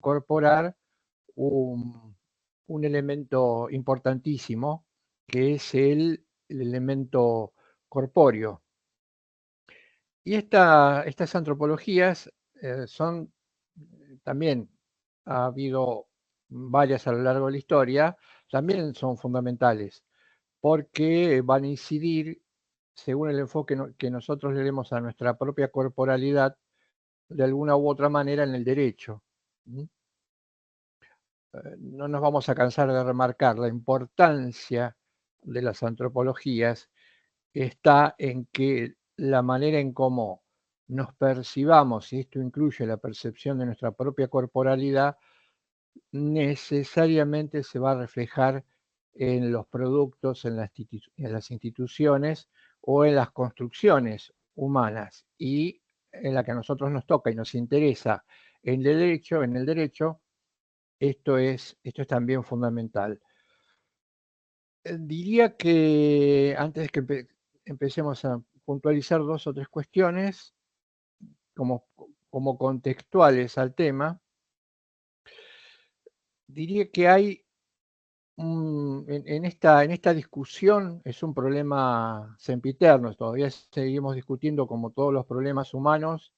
incorporar un, un elemento importantísimo, que es el elemento corpóreo. Y estas antropologías son también, ha habido varias a lo largo de la historia, también son fundamentales, porque van a incidir, según el enfoque que nosotros le demos a nuestra propia corporalidad, de alguna u otra manera en el derecho. No nos vamos a cansar de remarcar la importancia de las antropologías está en que la manera en cómo nos percibamos, y esto incluye la percepción de nuestra propia corporalidad, necesariamente se va a reflejar en los productos, en las instituciones o en las construcciones humanas. Y en la que a nosotros nos toca y nos interesa en el derecho, esto es también fundamental. Diría que antes de que empecemos a puntualizar dos o tres cuestiones como, como contextuales al tema, diría que hay en esta discusión, es un problema sempiterno, todavía seguimos discutiendo como todos los problemas humanos,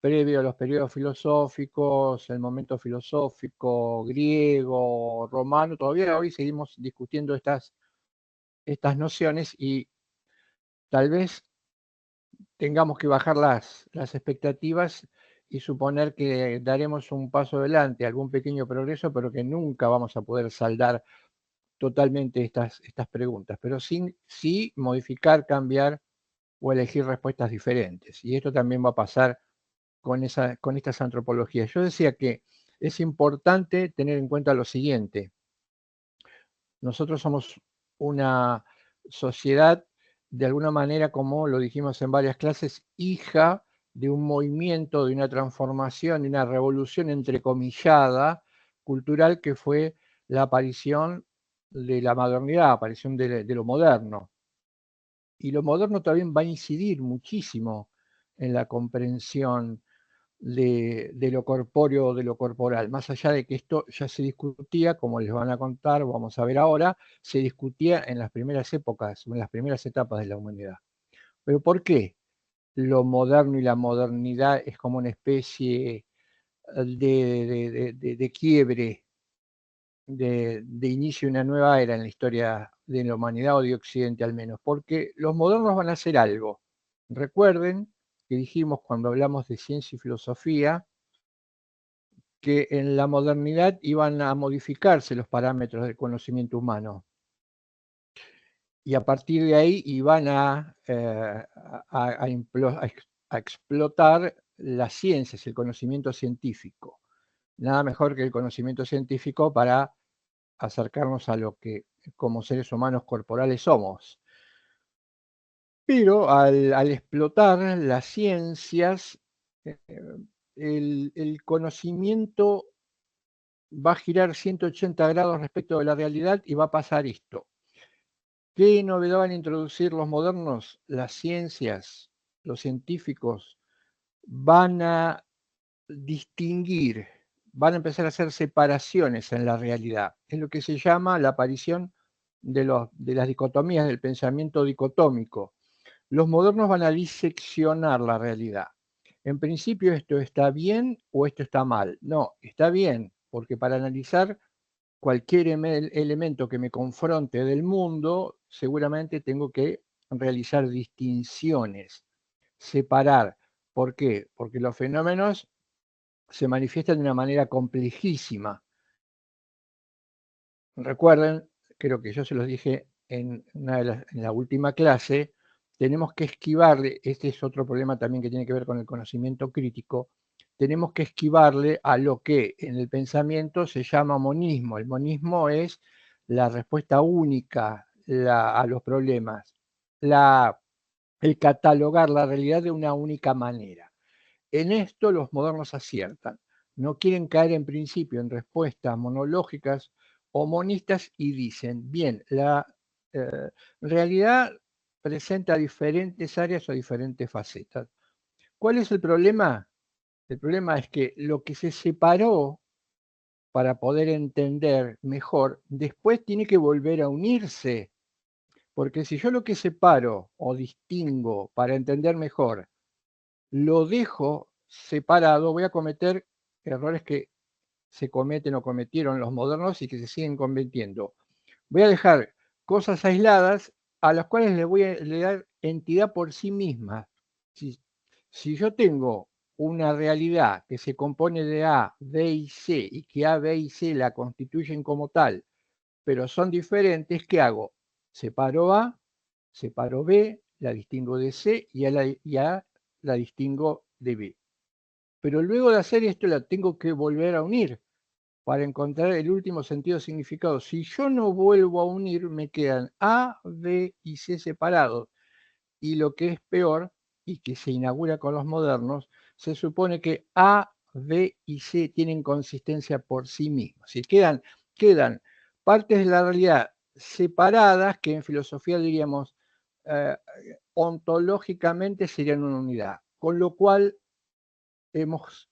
previo a los periodos filosóficos, el momento filosófico griego, romano, todavía hoy seguimos discutiendo estas nociones y tal vez tengamos que bajar las expectativas y suponer que daremos un paso adelante, algún pequeño progreso, pero que nunca vamos a poder saldar totalmente estas preguntas, pero sí modificar, cambiar o elegir respuestas diferentes. Y esto también va a pasar con estas antropologías. Yo decía que es importante tener en cuenta lo siguiente. Nosotros somos una sociedad, de alguna manera, como lo dijimos en varias clases, hija de un movimiento, de una transformación, de una revolución entrecomillada cultural que fue la aparición de la modernidad, aparición de lo moderno. Y lo moderno también va a incidir muchísimo en la comprensión de lo corpóreo, de lo corporal. Más allá de que esto ya se discutía, como les van a contar, vamos a ver ahora, se discutía en las primeras épocas, en las primeras etapas de la humanidad. Pero ¿por qué lo moderno y la modernidad es como una especie de quiebre, de inicio de una nueva era en la historia de la humanidad o de Occidente al menos? Porque los modernos van a hacer algo. Recuerden que dijimos cuando hablamos de ciencia y filosofía, que en la modernidad iban a modificarse los parámetros del conocimiento humano y a partir de ahí iban a explotar las ciencias, el conocimiento científico. Nada mejor que el conocimiento científico para acercarnos a lo que como seres humanos corporales somos. Pero al explotar las ciencias, eh, el conocimiento va a girar 180 grados respecto de la realidad y va a pasar esto. ¿Qué novedad van a introducir los modernos? Las ciencias, los científicos van a distinguir, van a empezar a hacer separaciones en la realidad. Es lo que se llama la aparición de las dicotomías, del pensamiento dicotómico. Los modernos van a diseccionar la realidad. En principio esto está bien o esto está mal. No, está bien, porque para analizar cualquier elemento que me confronte del mundo, seguramente tengo que realizar distinciones, separar. ¿Por qué? Porque los fenómenos se manifiestan de una manera complejísima. Recuerden, creo que yo se los dije en la última clase, tenemos que esquivarle, este es otro problema también que tiene que ver con el conocimiento crítico, tenemos que esquivarle a lo que en el pensamiento se llama monismo. El monismo es la respuesta única a los problemas, el catalogar la realidad de una única manera. En esto los modernos aciertan. No quieren caer en principio en respuestas monológicas o monistas y dicen, bien, la realidad presenta diferentes áreas o diferentes facetas. ¿Cuál es el problema? El problema es que lo que se separó para poder entender mejor, después tiene que volver a unirse. Porque si yo lo que separo o distingo para entender mejor, lo dejo separado, voy a cometer errores que se cometen o cometieron los modernos y que se siguen cometiendo. Voy a dejar cosas aisladas a las cuales le voy a dar entidad por sí misma. Si, si yo tengo una realidad que se compone de A, B y C y que A, B y C la constituyen como tal, pero son diferentes, ¿qué hago? Separo A, separo B, la distingo de C y A la distingo de B. Pero luego de hacer esto la tengo que volver a unir para encontrar el último sentido significado. Si yo no vuelvo a unir, me quedan A, B y C separados. Y lo que es peor, y que se inaugura con los modernos, se supone que A, B y C tienen consistencia por sí mismos. Y quedan partes de la realidad separadas que en filosofía diríamos eh, ontológicamente serían una unidad. Con lo cual hemos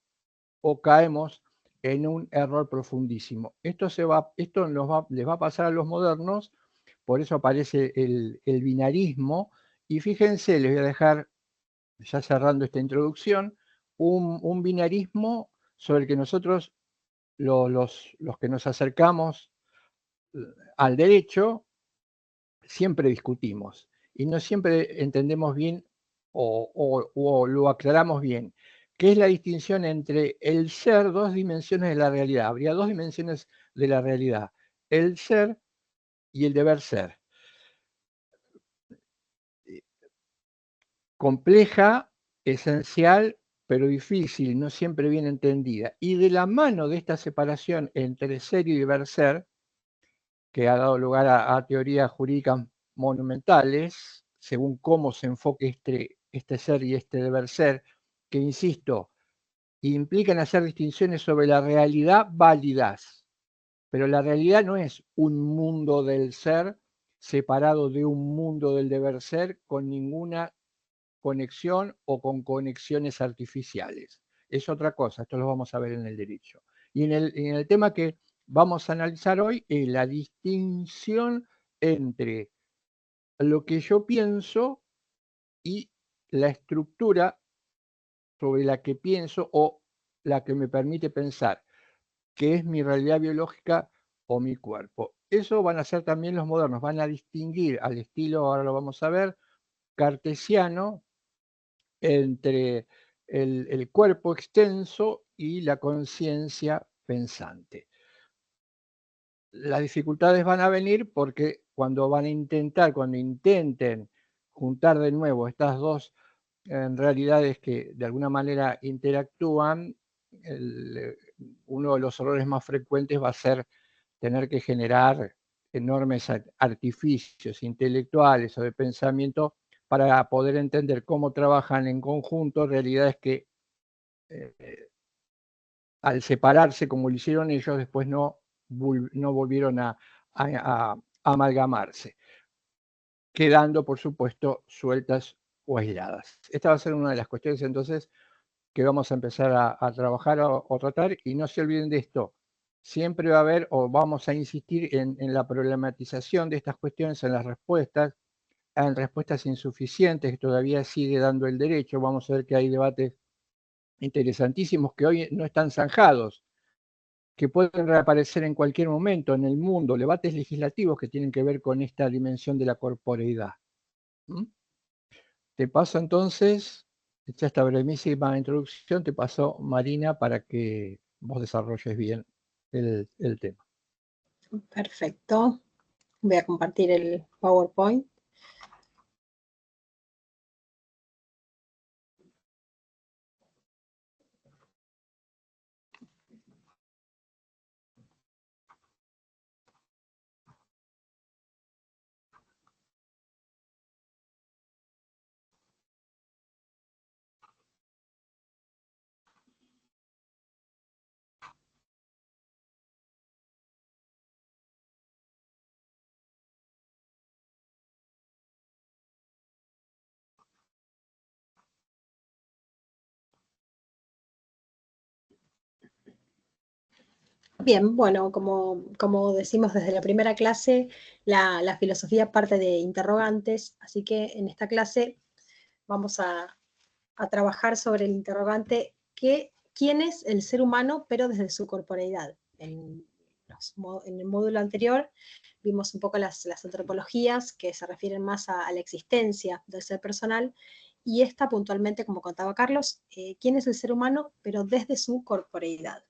o caemos en un error profundísimo. Esto les va a pasar a los modernos, por eso aparece el binarismo, y fíjense, les voy a dejar, ya cerrando esta introducción, un binarismo sobre el que nosotros, los que nos acercamos al derecho, siempre discutimos y no siempre entendemos bien o lo aclaramos bien, que es la distinción entre el ser, dos dimensiones de la realidad. Habría dos dimensiones de la realidad, el ser y el deber ser. Compleja, esencial, pero difícil, no siempre bien entendida. Y de la mano de esta separación entre ser y deber ser, que ha dado lugar a teorías jurídicas monumentales, según cómo se enfoque este ser y este deber ser, que, insisto, implican hacer distinciones sobre la realidad válidas, pero la realidad no es un mundo del ser separado de un mundo del deber ser con ninguna conexión o con conexiones artificiales. Es otra cosa, esto lo vamos a ver en el derecho. Y en el tema que vamos a analizar hoy es la distinción entre lo que yo pienso y la estructura sobre la que pienso o la que me permite pensar, que es mi realidad biológica o mi cuerpo. Eso van a ser también los modernos, van a distinguir al estilo, ahora lo vamos a ver, cartesiano, entre el cuerpo extenso y la conciencia pensante. Las dificultades van a venir porque cuando intenten juntar de nuevo estas dos realidades que de alguna manera interactúan, uno de los errores más frecuentes va a ser tener que generar enormes artificios intelectuales o de pensamiento para poder entender cómo trabajan en conjunto realidades que al separarse como lo hicieron ellos, después no volvieron a amalgamarse, quedando, por supuesto, sueltas o aisladas. Esta va a ser una de las cuestiones entonces que vamos a empezar a trabajar o tratar, y no se olviden de esto. Siempre va a haber o vamos a insistir en la problematización de estas cuestiones, en respuestas insuficientes que todavía sigue dando el derecho. Vamos a ver que hay debates interesantísimos que hoy no están zanjados, que pueden reaparecer en cualquier momento en el mundo, debates legislativos que tienen que ver con esta dimensión de la corporeidad. ¿Mm? Te paso entonces, hecha esta brevísima introducción, te paso, Marina, para que vos desarrolles bien el tema. Perfecto. Voy a compartir el PowerPoint. Bien, bueno, como decimos desde la primera clase, la filosofía parte de interrogantes, así que en esta clase vamos a trabajar sobre el interrogante ¿quién es el ser humano, pero desde su corporeidad? En el módulo anterior vimos un poco las antropologías que se refieren más a la existencia del ser personal, y esta puntualmente, como contaba Carlos, ¿quién es el ser humano, pero desde su corporeidad?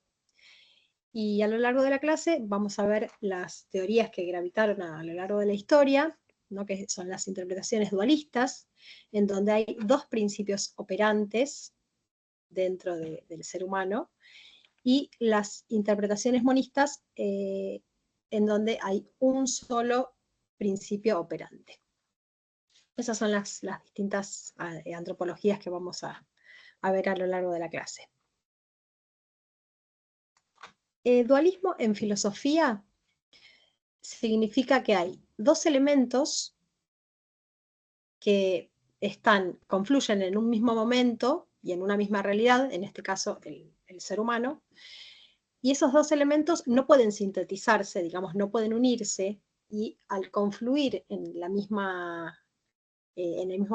Y a lo largo de la clase vamos a ver las teorías que gravitaron a lo largo de la historia, ¿no? Que son las interpretaciones dualistas, en donde hay dos principios operantes dentro del ser humano, y las interpretaciones monistas, en donde hay un solo principio operante. Esas son las distintas antropologías que vamos a ver a lo largo de la clase. Dualismo en filosofía significa que hay dos elementos que confluyen en un mismo momento y en una misma realidad, en este caso el ser humano, y esos dos elementos no pueden sintetizarse, digamos, no pueden unirse, y al confluir en el mismo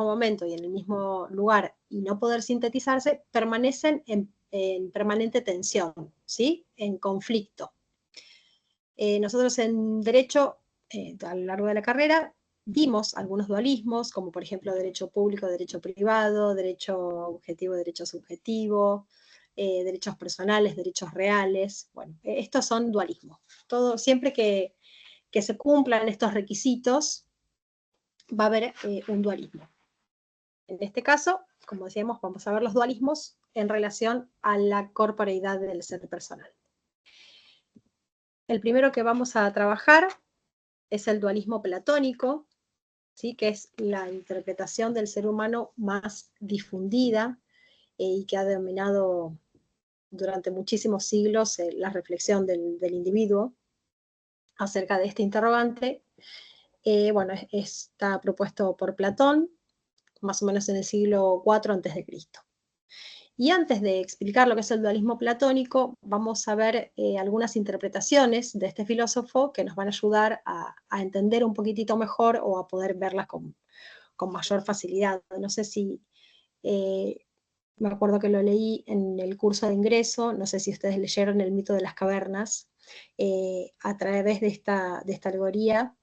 momento y en el mismo lugar y no poder sintetizarse, permanecen en permanente tensión, ¿sí? En conflicto. Nosotros en Derecho, a lo largo de la carrera, vimos algunos dualismos, como por ejemplo derecho público, derecho privado, derecho objetivo, derecho subjetivo, derechos personales, derechos reales. Bueno, estos son dualismos. Siempre que se cumplan estos requisitos, va a haber un dualismo. En este caso, como decíamos, vamos a ver los dualismos en relación a la corporeidad del ser personal. El primero que vamos a trabajar es el dualismo platónico, ¿sí? Que es la interpretación del ser humano más difundida, y que ha dominado durante muchísimos siglos la reflexión del individuo acerca de este interrogante. Bueno, está propuesto por Platón, más o menos en el siglo IV a.C. Y antes de explicar lo que es el dualismo platónico, vamos a ver algunas interpretaciones de este filósofo que nos van a ayudar a entender un poquitito mejor o a poder verlas con mayor facilidad. No sé si, me acuerdo que lo leí en el curso de ingreso, no sé si ustedes leyeron El mito de las cavernas. A través de esta alegoría,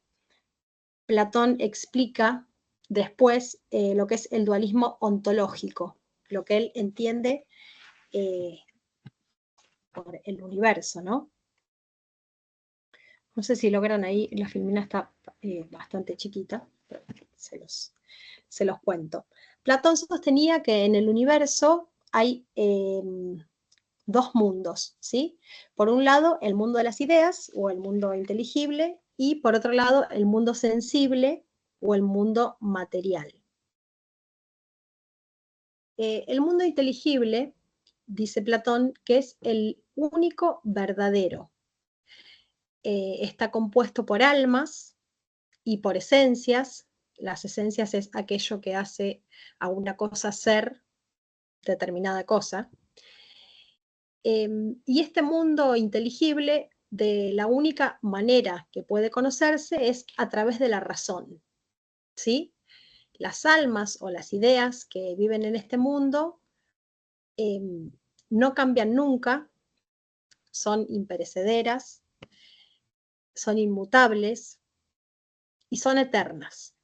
Platón explica después lo que es el dualismo ontológico, lo que él entiende por el universo, ¿no? No sé si logran ahí, la filmina está bastante chiquita, pero se los cuento. Platón sostenía que en el universo hay dos mundos, ¿sí? Por un lado, el mundo de las ideas o el mundo inteligible, y por otro lado, el mundo sensible o el mundo material. El mundo inteligible, dice Platón, que es el único verdadero. Está compuesto por almas y por esencias. Las esencias es aquello que hace a una cosa ser determinada cosa. Y este mundo inteligible, de la única manera que puede conocerse es a través de la razón, ¿sí? Las almas o las ideas que viven en este mundo no cambian nunca, son imperecederas, son inmutables y son eternas.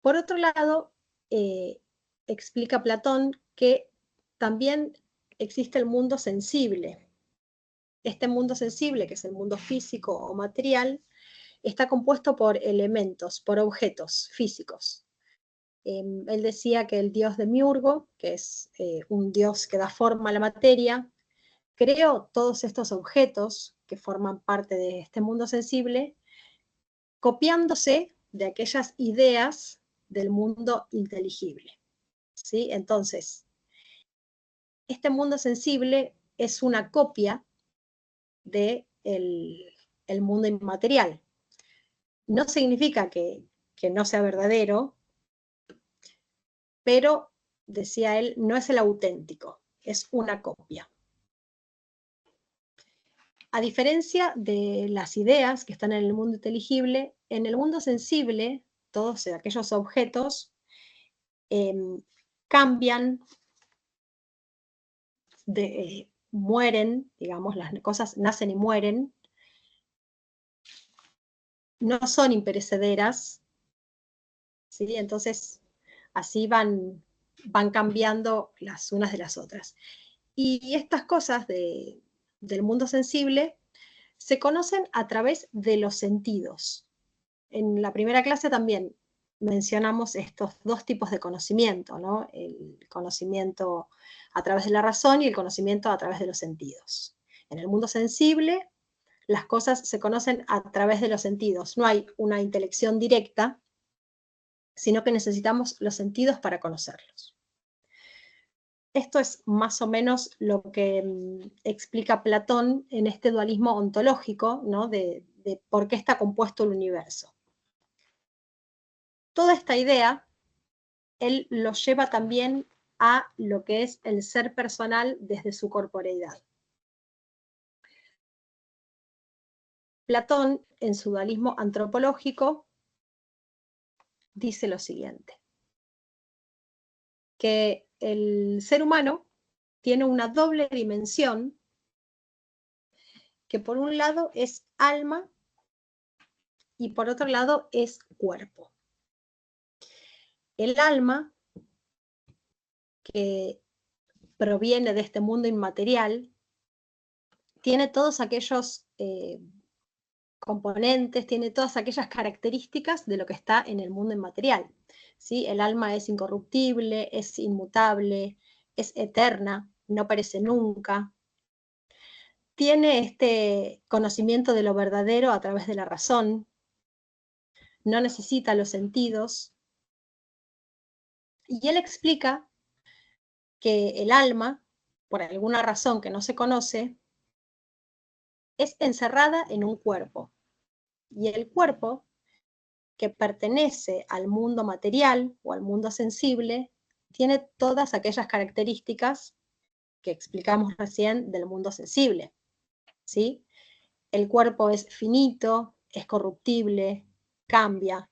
Por otro lado, explica Platón que también existe el mundo sensible. Este mundo sensible, que es el mundo físico o material, está compuesto por elementos, por objetos físicos. Él decía que el dios Demiurgo, que es un dios que da forma a la materia, creó todos estos objetos que forman parte de este mundo sensible, copiándose de aquellas ideas del mundo inteligible, ¿sí? Entonces, este mundo sensible es una copia del el mundo inmaterial. No significa que no sea verdadero, pero, decía él, no es el auténtico, es una copia. A diferencia de las ideas que están en el mundo inteligible, en el mundo sensible, todos aquellos objetos cambian, mueren, digamos, las cosas nacen y mueren, no son imperecederas, ¿sí? Entonces, así van cambiando las unas de las otras. Y estas cosas del mundo sensible se conocen a través de los sentidos. En la primera clase también mencionamos estos dos tipos de conocimiento, ¿no? El conocimiento a través de la razón y el conocimiento a través de los sentidos. En el mundo sensible, las cosas se conocen a través de los sentidos. No hay una intelección directa, sino que necesitamos los sentidos para conocerlos. Esto es más o menos lo que explica Platón en este dualismo ontológico, ¿no? de por qué está compuesto el universo. Toda esta idea, él lo lleva también a lo que es el ser personal desde su corporeidad. Platón, en su dualismo antropológico, dice lo siguiente, que el ser humano tiene una doble dimensión, que por un lado es alma y por otro lado es cuerpo. El alma, que proviene de este mundo inmaterial, tiene todos aquellos componentes, tiene todas aquellas características de lo que está en el mundo inmaterial, ¿sí? El alma es incorruptible, es inmutable, es eterna, no perece nunca. Tiene este conocimiento de lo verdadero a través de la razón, no necesita los sentidos. Y él explica que el alma, por alguna razón que no se conoce, es encerrada en un cuerpo. Y el cuerpo, que pertenece al mundo material o al mundo sensible, tiene todas aquellas características que explicamos recién del mundo sensible, ¿sí? El cuerpo es finito, es corruptible, cambia,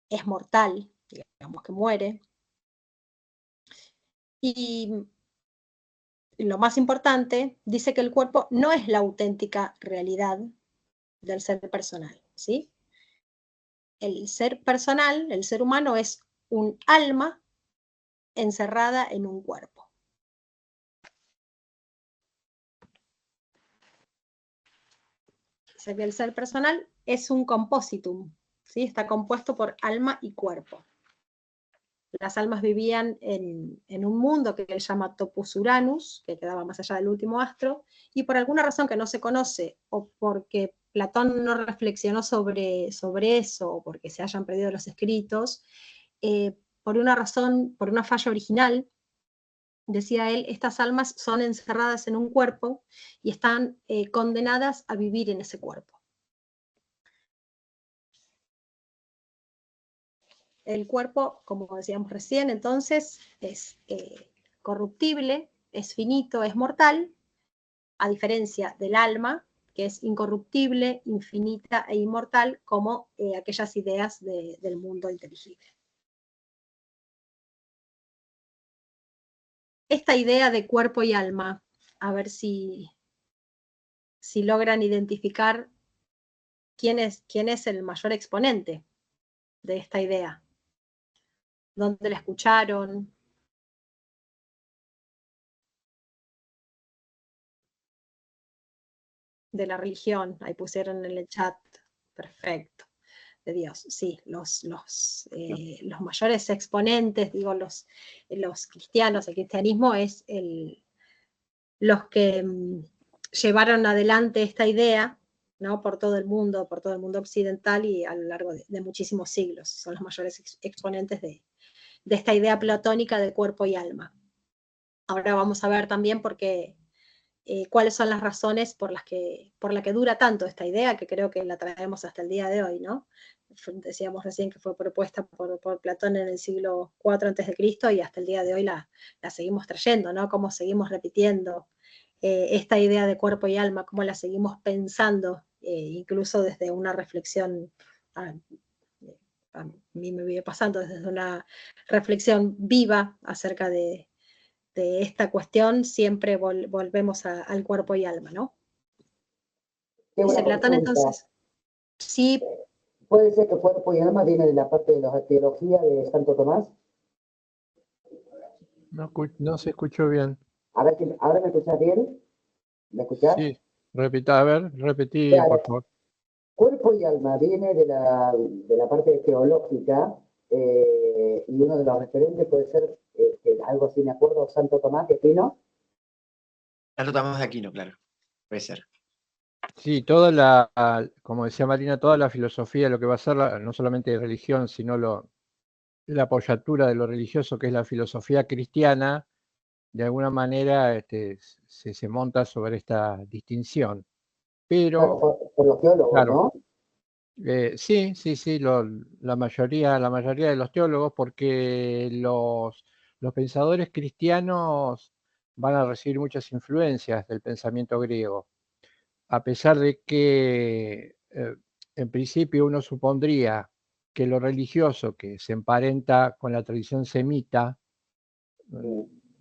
es mortal, digamos que muere. Y lo más importante, dice que el cuerpo no es la auténtica realidad del ser personal, ¿sí? El ser personal, el ser humano, es un alma encerrada en un cuerpo. Dice que el ser personal es un compositum, ¿sí? Está compuesto por alma y cuerpo. Las almas vivían en un mundo que él llama Topus Uranus, que quedaba más allá del último astro, y por alguna razón que no se conoce, o porque Platón no reflexionó sobre eso, o porque se hayan perdido los escritos, por una razón, por una falla original, decía él, estas almas son encerradas en un cuerpo y están condenadas a vivir en ese cuerpo. El cuerpo, como decíamos recién, entonces, es corruptible, es finito, es mortal, a diferencia del alma, que es incorruptible, infinita e inmortal, como aquellas ideas del mundo inteligible. Esta idea de cuerpo y alma, a ver si logran identificar quién es el mayor exponente de esta idea. ¿Dónde la escucharon? De la religión, ahí pusieron en el chat, perfecto, de Dios, sí, los mayores exponentes, digo, los cristianos, el cristianismo es los que llevaron adelante esta idea, ¿no? por todo el mundo occidental y a lo largo de muchísimos siglos, son los mayores exponentes de esta idea platónica de cuerpo y alma. Ahora vamos a ver también por qué, cuáles son las razones por la que dura tanto esta idea, que creo que la traemos hasta el día de hoy, ¿no? Decíamos recién que fue propuesta por Platón en el siglo IV a.C. y hasta el día de hoy la seguimos trayendo, ¿no? Cómo seguimos repitiendo esta idea de cuerpo y alma, cómo la seguimos pensando, incluso desde una reflexión, a mí me viene pasando desde una reflexión viva acerca de esta cuestión, siempre volvemos al cuerpo y alma, ¿no? Qué Dice buena Platón, consulta. entonces, sí. ¿Puede ser que cuerpo y alma viene de la parte de la teología de Santo Tomás? No se escuchó bien. A ver, ¿ahora me escuchás bien? ¿Me escuchás? Sí, repita, a ver, repetí, por Claro, favor. cuerpo y alma viene de la parte teológica, y uno de los referentes puede ser, algo así, me acuerdo, Santo Tomás de Aquino. Santo Tomás de Aquino, claro, puede ser. Sí, como decía Marina, toda la filosofía, lo que va a ser no solamente religión, sino la apoyatura de lo religioso, que es la filosofía cristiana, de alguna manera se monta sobre esta distinción. Claro, Pero, por los teólogos, claro, ¿no? sí, la mayoría de los teólogos, porque los pensadores cristianos van a recibir muchas influencias del pensamiento griego, a pesar de que en principio uno supondría que lo religioso, que se emparenta con la tradición semita,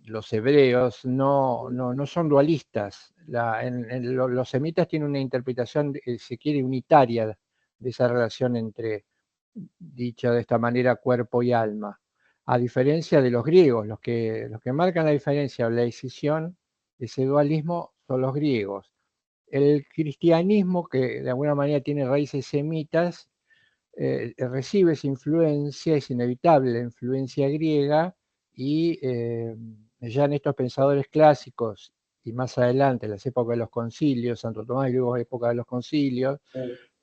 los hebreos no son dualistas. Los semitas tienen una interpretación, si quiere, unitaria de esa relación entre, dicha de esta manera, cuerpo y alma. A diferencia de los griegos, los que marcan la diferencia o la decisión, ese dualismo, son los griegos. El cristianismo, que de alguna manera tiene raíces semitas, recibe esa influencia, es inevitable la influencia griega, y ya en estos pensadores clásicos, y más adelante, en las épocas de los concilios, Santo Tomás y luego época de los concilios,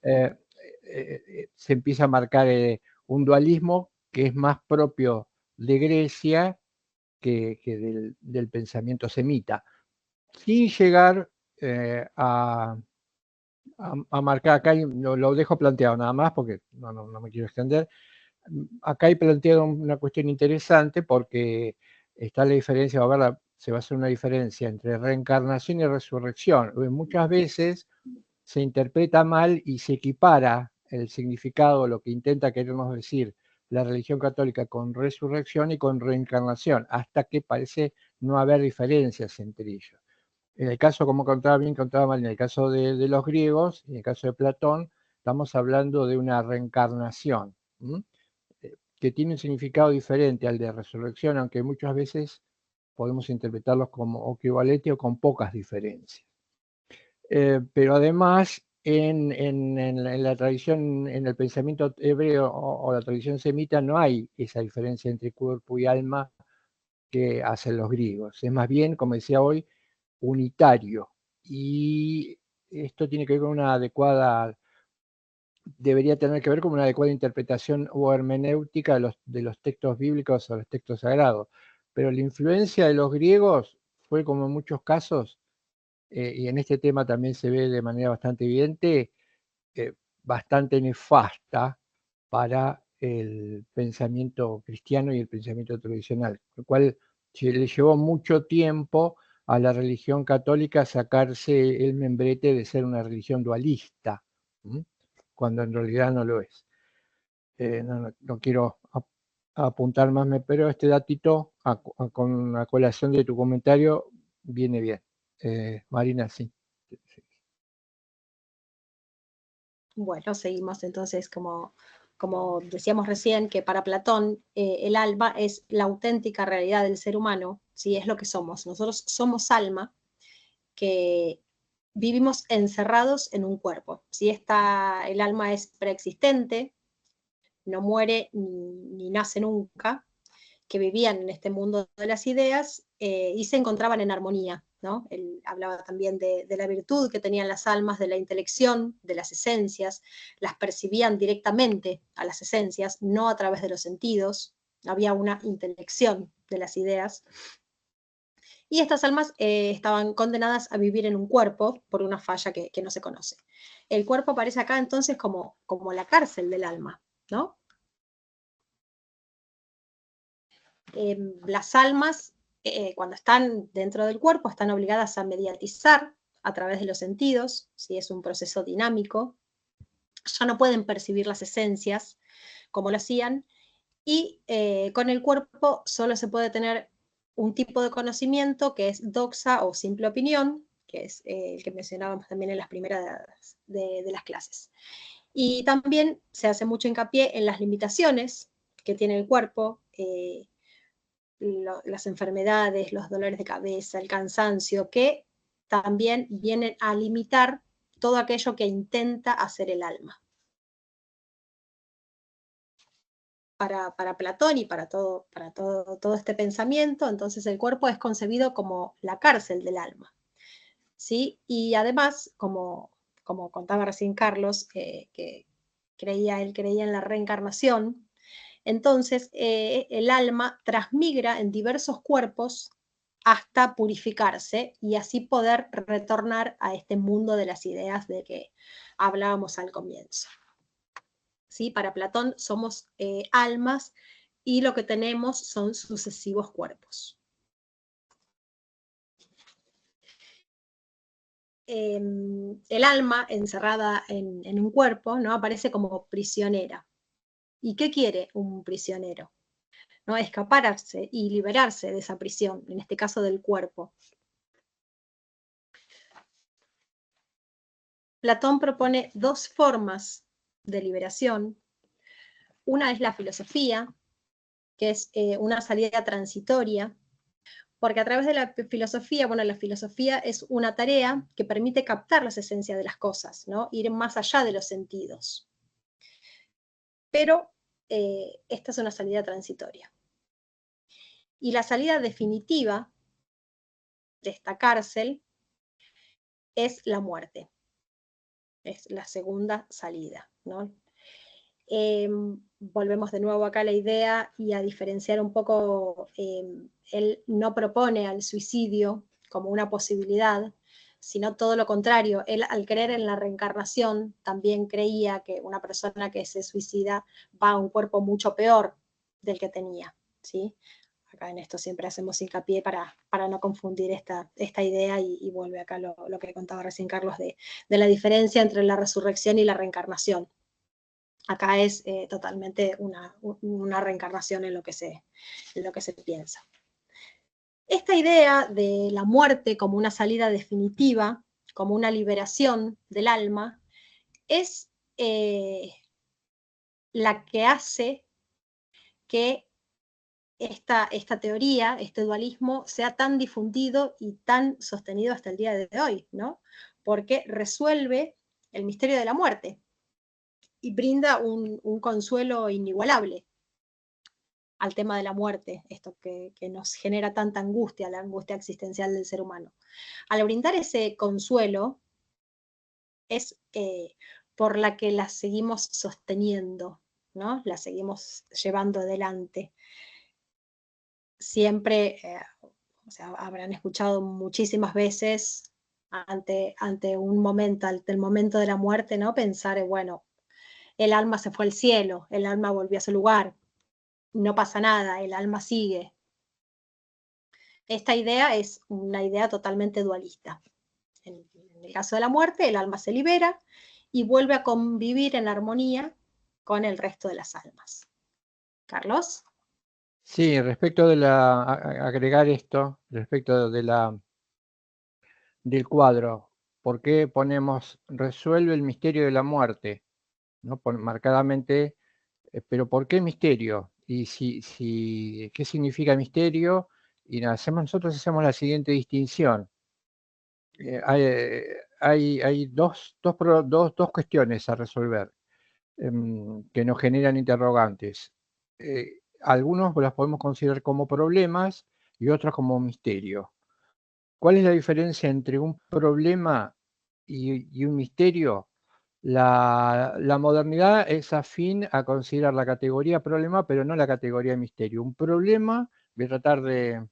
se empieza a marcar un dualismo que es más propio de Grecia que del pensamiento semita, sin llegar a marcar acá, y lo dejo planteado nada más porque no me quiero extender. Acá hay planteado una cuestión interesante, porque está la diferencia, se va a hacer una diferencia entre reencarnación y resurrección. Muchas veces se interpreta mal y se equipara el significado, lo que intenta querernos decir la religión católica, con resurrección y con reencarnación, hasta que parece no haber diferencias entre ellos. En el caso, como contaba bien, contaba mal, en el caso de los griegos, en el caso de Platón, estamos hablando de una reencarnación, que tiene un significado diferente al de resurrección, aunque muchas veces podemos interpretarlos como equivalente o con pocas diferencias. Pero además, en la tradición, en el pensamiento hebreo o la tradición semita, no hay esa diferencia entre cuerpo y alma que hacen los griegos. Es más bien, como decía hoy, unitario. Y esto tiene que ver con una adecuada, debería tener que ver con una adecuada interpretación o hermenéutica de los textos bíblicos o los textos sagrados. Pero la influencia de los griegos fue, como en muchos casos, y en este tema también se ve de manera bastante evidente, bastante nefasta para el pensamiento cristiano y el pensamiento tradicional, lo cual le llevó mucho tiempo a la religión católica sacarse el membrete de ser una religión dualista, cuando en realidad no lo es. No quiero apuntar más, pero este datito, con la colación de tu comentario, viene bien. Marina, sí. Bueno, seguimos entonces, como decíamos recién, que para Platón el alma es la auténtica realidad del ser humano, ¿sí? Es lo que somos. Nosotros somos alma, que vivimos encerrados en un cuerpo. ¿Sí? El alma es preexistente, no muere ni nace nunca, que vivían en este mundo de las ideas y se encontraban en armonía, ¿no? Él hablaba también de la virtud que tenían las almas, de la intelección, de las esencias, las percibían directamente a las esencias, no a través de los sentidos, había una intelección de las ideas. Y estas almas estaban condenadas a vivir en un cuerpo por una falla que no se conoce. El cuerpo aparece acá entonces como la cárcel del alma, ¿no? Las almas cuando están dentro del cuerpo, están obligadas a mediatizar a través de los sentidos, ¿sí? Es un proceso dinámico, ya no pueden percibir las esencias como lo hacían, y con el cuerpo solo se puede tener un tipo de conocimiento que es doxa o simple opinión, que es el que mencionábamos también en las primeras de las clases. Y también se hace mucho hincapié en las limitaciones que tiene el cuerpo, las enfermedades, los dolores de cabeza, el cansancio, que también vienen a limitar todo aquello que intenta hacer el alma. Para Platón y para todo este pensamiento, entonces el cuerpo es concebido como la cárcel del alma, ¿sí? Y además, como contaba recién Carlos, que él creía en la reencarnación, entonces el alma transmigra en diversos cuerpos hasta purificarse y así poder retornar a este mundo de las ideas de que hablábamos al comienzo. ¿Sí? Para Platón somos almas y lo que tenemos son sucesivos cuerpos. El alma encerrada en un cuerpo, ¿no? Aparece como prisionera. ¿Y qué quiere un prisionero? ¿No? Escaparse y liberarse de esa prisión, en este caso del cuerpo. Platón propone dos formas de liberación. Una es la filosofía, que es una salida transitoria, porque a través de la filosofía, bueno, la filosofía es una tarea que permite captar las esencias de las cosas, ¿no? Ir más allá de los sentidos. Pero esta es una salida transitoria. Y la salida definitiva de esta cárcel es la muerte. Es la segunda salida, ¿no? Volvemos de nuevo acá a la idea y a diferenciar un poco, él no propone al suicidio como una posibilidad, sino todo lo contrario. Él, al creer en la reencarnación, también creía que una persona que se suicida va a un cuerpo mucho peor del que tenía, ¿sí? Acá en esto siempre hacemos hincapié para no confundir esta idea y vuelve acá lo que contaba recién Carlos de la diferencia entre la resurrección y la reencarnación. Acá es totalmente una reencarnación en lo que se piensa. Esta idea de la muerte como una salida definitiva, como una liberación del alma, es la que hace que esta teoría, este dualismo, sea tan difundido y tan sostenido hasta el día de hoy, ¿no? Porque resuelve el misterio de la muerte y brinda un consuelo inigualable al tema de la muerte, esto que nos genera tanta angustia, la angustia existencial del ser humano. Al brindar ese consuelo, es por la que la seguimos sosteniendo, ¿no? La seguimos llevando adelante. Siempre, o sea, habrán escuchado muchísimas veces ante un momento, ante el momento de la muerte, ¿no? Pensar, bueno, el alma se fue al cielo, el alma volvió a su lugar, no pasa nada, el alma sigue. Esta idea es una idea totalmente dualista. En el caso de la muerte, el alma se libera y vuelve a convivir en armonía con el resto de las almas. ¿Carlos? Sí, respecto de agregar esto, respecto de del cuadro, ¿por qué ponemos resuelve el misterio de la muerte? ¿No? Marcadamente, pero ¿por qué misterio? Y ¿qué significa misterio? Y nosotros hacemos la siguiente distinción. Hay dos cuestiones a resolver que nos generan interrogantes. Algunos los podemos considerar como problemas y otros como misterio. ¿Cuál es la diferencia entre un problema y un misterio? La modernidad es afín a considerar la categoría problema, pero no la categoría misterio. Un problema, voy a tratar de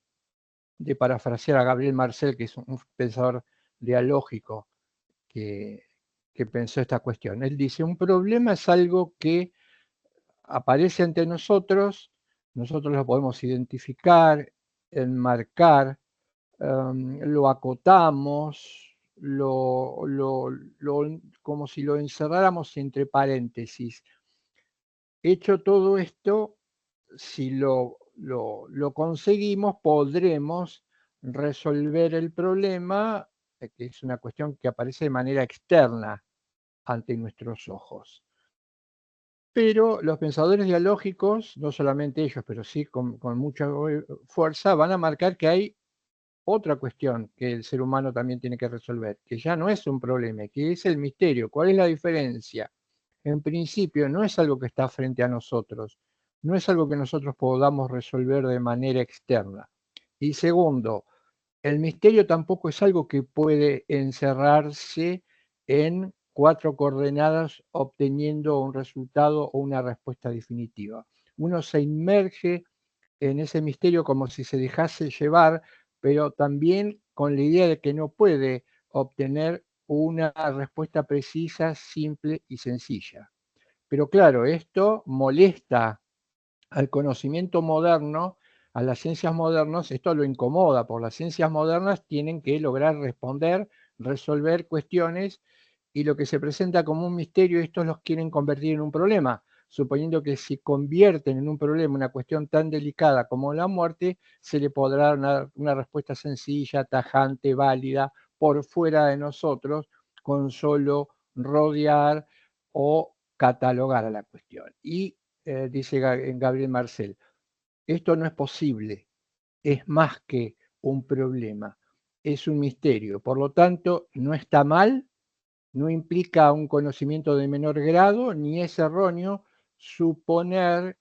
parafrasear a Gabriel Marcel, que es un pensador dialógico que pensó esta cuestión. Él dice, un problema es algo que aparece ante nosotros lo podemos identificar, enmarcar, lo acotamos, como si lo encerráramos entre paréntesis. Hecho todo esto, si lo conseguimos, podremos resolver el problema, que es una cuestión que aparece de manera externa ante nuestros ojos. Pero los pensadores dialógicos, no solamente ellos, pero sí con mucha fuerza, van a marcar que hay otra cuestión que el ser humano también tiene que resolver, que ya no es un problema, que es el misterio. ¿Cuál es la diferencia? En principio, no es algo que está frente a nosotros, no es algo que nosotros podamos resolver de manera externa. Y segundo, el misterio tampoco es algo que puede encerrarse en 4 coordenadas obteniendo un resultado o una respuesta definitiva. Uno se inmerge en ese misterio como si se dejase llevar, pero también con la idea de que no puede obtener una respuesta precisa, simple y sencilla. Pero claro, esto molesta al conocimiento moderno, a las ciencias modernas, esto lo incomoda, porque las ciencias modernas tienen que lograr responder, resolver cuestiones, y lo que se presenta como un misterio, estos los quieren convertir en un problema, suponiendo que si convierten en un problema una cuestión tan delicada como la muerte, se le podrá dar una respuesta sencilla, tajante, válida, por fuera de nosotros, con solo rodear o catalogar a la cuestión. Y dice Gabriel Marcel, esto no es posible, es más que un problema, es un misterio. Por lo tanto, no está mal, no implica un conocimiento de menor grado, ni es erróneo suponer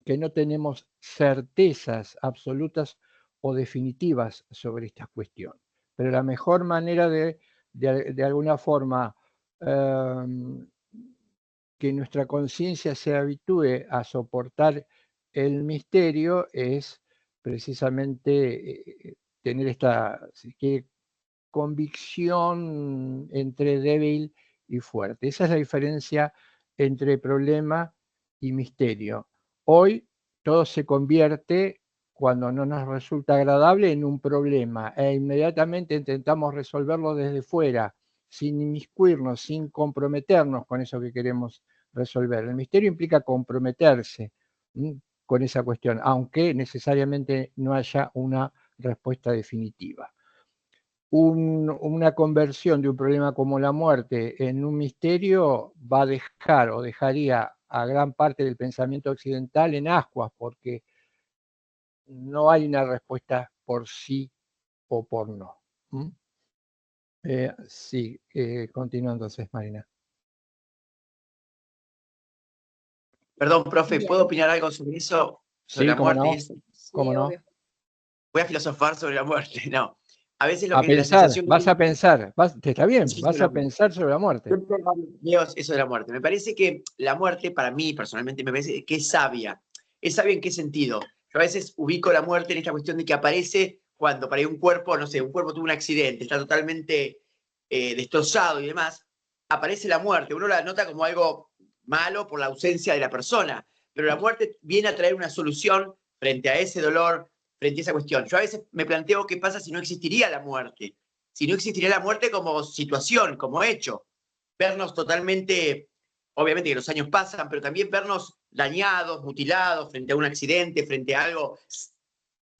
que no tenemos certezas absolutas o definitivas sobre esta cuestión. Pero la mejor manera de alguna forma que nuestra conciencia se habitúe a soportar el misterio es precisamente tener esta, si quiere, convicción entre débil y fuerte. Esa es la diferencia entre problema y misterio. Hoy todo se convierte, cuando no nos resulta agradable, en un problema e inmediatamente intentamos resolverlo desde fuera, sin inmiscuirnos, sin comprometernos con eso que queremos resolver. El misterio implica comprometerse con esa cuestión, aunque necesariamente no haya una respuesta definitiva. Una conversión de un problema como la muerte en un misterio va a dejar o dejaría a gran parte del pensamiento occidental en ascuas, porque no hay una respuesta por sí o por no. Sí, continúa entonces, Marina. Perdón, profe, Bien. ¿puedo opinar algo sobre eso? Sobre Sí, la cómo muerte no. y eso. ¿Cómo no? Obvio. Voy a filosofar sobre la muerte, no. A veces lo A que la pensar, sensación vas a pensar, está bien, sí, vas a pensar sobre la muerte. Dios, eso de la muerte. Me parece que la muerte, para mí personalmente, me parece que es sabia. ¿Es sabia en qué sentido? Yo a veces ubico la muerte en esta cuestión de que aparece cuando para un cuerpo, no sé, un cuerpo tuvo un accidente, está totalmente destrozado y demás, aparece la muerte. Uno la nota como algo malo por la ausencia de la persona, pero la muerte viene a traer una solución frente a ese dolor, frente a esa cuestión. Yo a veces me planteo qué pasa si no existiría la muerte. Si no existiría la muerte como situación, como hecho. Vernos totalmente, obviamente que los años pasan, pero también vernos dañados, mutilados frente a un accidente, frente a algo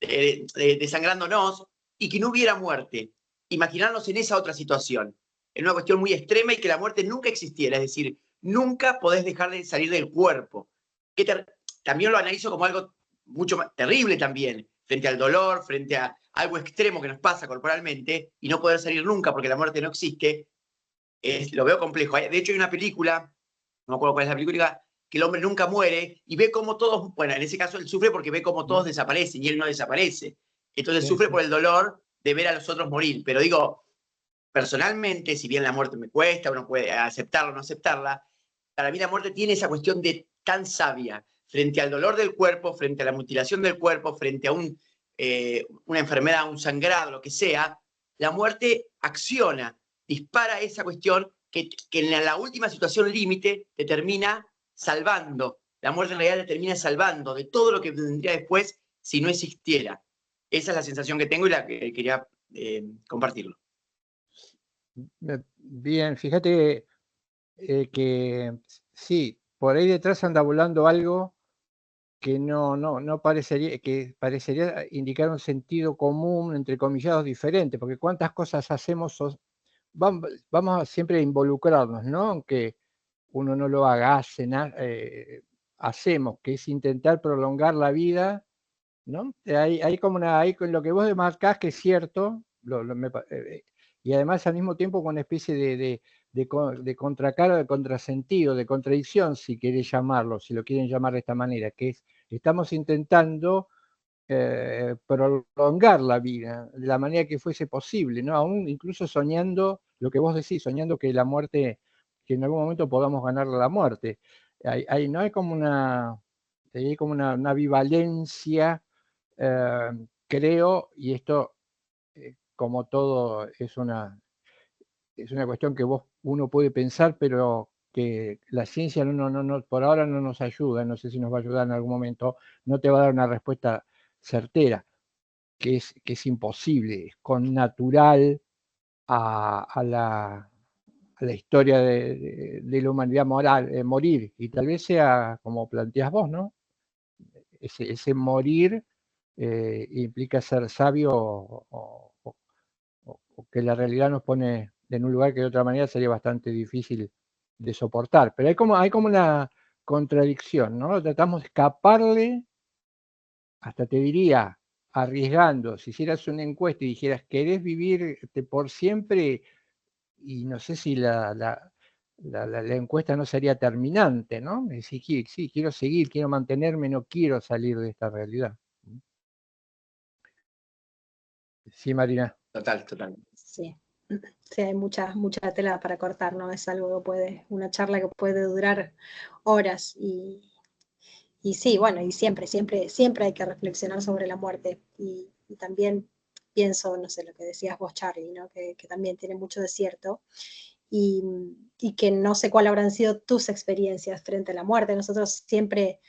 desangrándonos, y que no hubiera muerte. Imaginarnos en esa otra situación, en una cuestión muy extrema y que la muerte nunca existiera, es decir, nunca podés dejar de salir del cuerpo. También lo analizo como algo mucho más terrible también, frente al dolor, frente a algo extremo que nos pasa corporalmente, y no poder salir nunca porque la muerte no existe, lo veo complejo. De hecho, hay una película, no me acuerdo cuál es la película, que el hombre nunca muere y ve cómo todos, bueno, en ese caso él sufre porque ve cómo todos desaparecen y él no desaparece. Entonces sufre por el dolor de ver a los otros morir. Pero digo, personalmente, si bien la muerte me cuesta, uno puede aceptarla o no aceptarla, para mí la muerte tiene esa cuestión de tan sabia, frente al dolor del cuerpo, frente a la mutilación del cuerpo, frente a una enfermedad, un sangrado, lo que sea, la muerte acciona, dispara esa cuestión que en la última situación límite te termina salvando. La muerte en realidad te termina salvando de todo lo que vendría después si no existiera. Esa es la sensación que tengo y la que quería compartirlo. Bien, fíjate que sí, por ahí detrás anda volando algo que no parecería indicar un sentido común, entrecomillados, diferente, porque cuántas cosas hacemos, vamos a siempre a involucrarnos, ¿no? Aunque uno no lo haga, hacemos, que es intentar prolongar la vida, ¿no? Hay como hay con lo que vos demarcás que es cierto, y además al mismo tiempo con una especie de contracara, de contrasentido, de contradicción, si querés llamarlo, si lo quieren llamar de esta manera, que es, estamos intentando prolongar la vida de la manera que fuese posible, ¿no? Aún incluso soñando, lo que vos decís, soñando que la muerte, que en algún momento podamos ganar la muerte. No hay como una ambivalencia, creo, y esto, como todo, es una cuestión que uno puede pensar, pero que la ciencia por ahora no nos ayuda, no sé si nos va a ayudar en algún momento, no te va a dar una respuesta certera, que es imposible, es connatural a la historia de la humanidad moral, morir, y tal vez sea como planteas vos, ¿no? Ese morir implica ser sabio o que la realidad nos pone en un lugar que de otra manera sería bastante difícil de soportar. Pero hay como una contradicción, ¿no? Tratamos de escaparle, hasta te diría, arriesgando, si hicieras una encuesta y dijeras, ¿querés vivir por siempre? Y no sé si la encuesta no sería terminante, ¿no? Sí, sí, quiero seguir, quiero mantenerme, no quiero salir de esta realidad. Sí, Marina. Total, total. Sí. Sí, hay mucha tela para cortar, ¿no? Es algo una charla que puede durar horas y sí, bueno, y siempre hay que reflexionar sobre la muerte y también pienso, no sé, lo que decías vos, Charlie, ¿no? Que también tiene mucho de cierto y que no sé cuáles habrán sido tus experiencias frente a la muerte. Nosotros siempre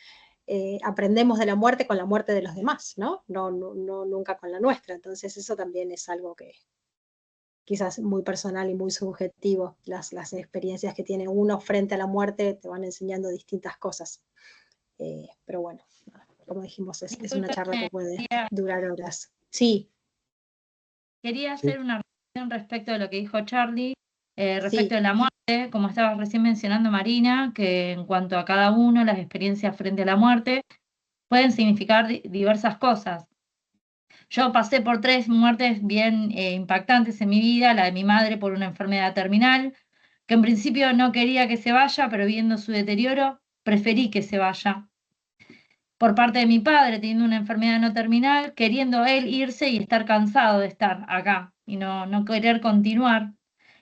aprendemos de la muerte con la muerte de los demás, ¿no? No, nunca con la nuestra. Entonces eso también es algo que quizás muy personal y muy subjetivo. Las experiencias que tiene uno frente a la muerte te van enseñando distintas cosas. Pero bueno, como dijimos, es una charla que puede durar horas. Sí. Quería hacer una reflexión respecto de lo que dijo Charlie, respecto Sí. de la muerte, como estabas recién mencionando, Marina, que en cuanto a cada uno, las experiencias frente a la muerte pueden significar diversas cosas. Yo pasé por 3 muertes bien impactantes en mi vida, la de mi madre por una enfermedad terminal, que en principio no quería que se vaya, pero viendo su deterioro, preferí que se vaya. Por parte de mi padre, teniendo una enfermedad no terminal, queriendo él irse y estar cansado de estar acá y no querer continuar,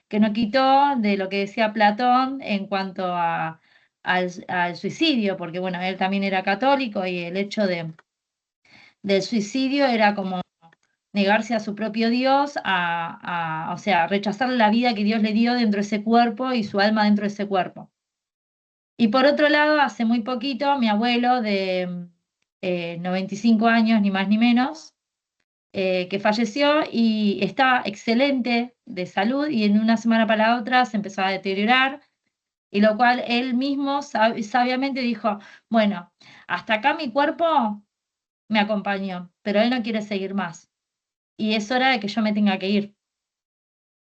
que no quitó de lo que decía Platón en cuanto al suicidio, porque bueno, él también era católico y el hecho del suicidio era como negarse a su propio Dios, o sea, rechazar la vida que Dios le dio dentro de ese cuerpo y su alma dentro de ese cuerpo. Y por otro lado, hace muy poquito, mi abuelo de 95 años, ni más ni menos, que falleció y estaba excelente de salud y en una semana para la otra se empezó a deteriorar, y lo cual él mismo sabiamente dijo, bueno, hasta acá mi cuerpo me acompañó, pero él no quiere seguir más. Y es hora de que yo me tenga que ir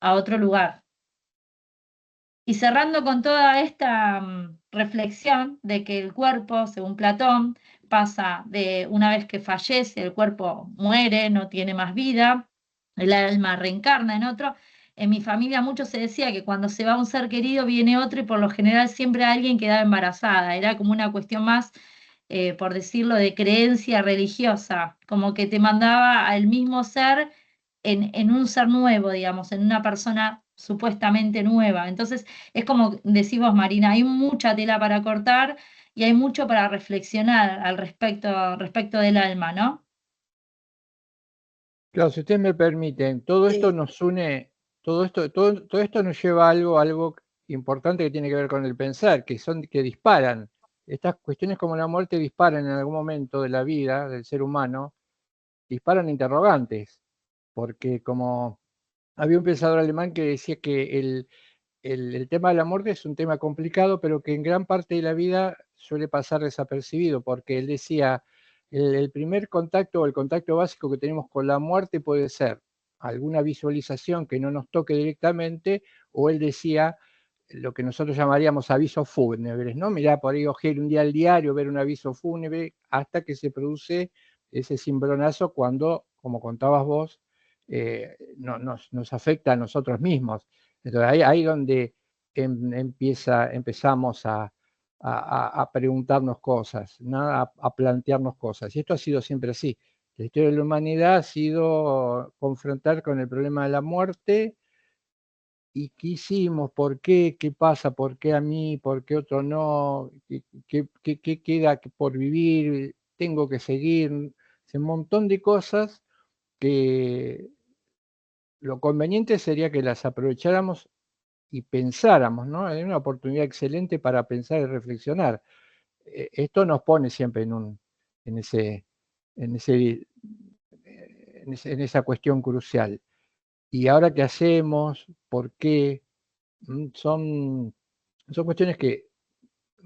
a otro lugar. Y cerrando con toda esta reflexión de que el cuerpo, según Platón, pasa de una vez que fallece, el cuerpo muere, no tiene más vida, el alma reencarna en otro. En mi familia mucho se decía que cuando se va un ser querido viene otro y por lo general siempre alguien quedaba embarazada. Era como una cuestión más, por decirlo, de creencia religiosa, como que te mandaba al mismo ser en un ser nuevo, digamos, en una persona supuestamente nueva. Entonces, es como decís vos, Marina, hay mucha tela para cortar y hay mucho para reflexionar al respecto del alma, ¿no? Claro, si ustedes me permiten, todo esto nos une, todo esto nos lleva a algo importante que tiene que ver con el pensar, que disparan. Estas cuestiones como la muerte disparan en algún momento de la vida del ser humano disparan interrogantes, porque como había un pensador alemán que decía que el tema de la muerte es un tema complicado, pero que en gran parte de la vida suele pasar desapercibido, porque él decía, el primer contacto o el contacto básico que tenemos con la muerte puede ser alguna visualización que no nos toque directamente, o él decía lo que nosotros llamaríamos avisos fúnebres, ¿no? Mirá, por ahí ojear un día al diario, ver un aviso fúnebre, hasta que se produce ese cimbronazo cuando, como contabas vos, nos afecta a nosotros mismos. Entonces ahí donde empezamos a preguntarnos cosas, ¿no? A plantearnos cosas. Y esto ha sido siempre así. La historia de la humanidad ha sido confrontar con el problema de la muerte y qué hicimos, por qué, qué pasa, por qué a mí, por qué otro no, qué queda por vivir, tengo que seguir, un montón de cosas que lo conveniente sería que las aprovecháramos y pensáramos, ¿no? Es una oportunidad excelente para pensar y reflexionar. Esto nos pone siempre en esa cuestión crucial. ¿Y ahora qué hacemos? ¿Por qué? Son cuestiones que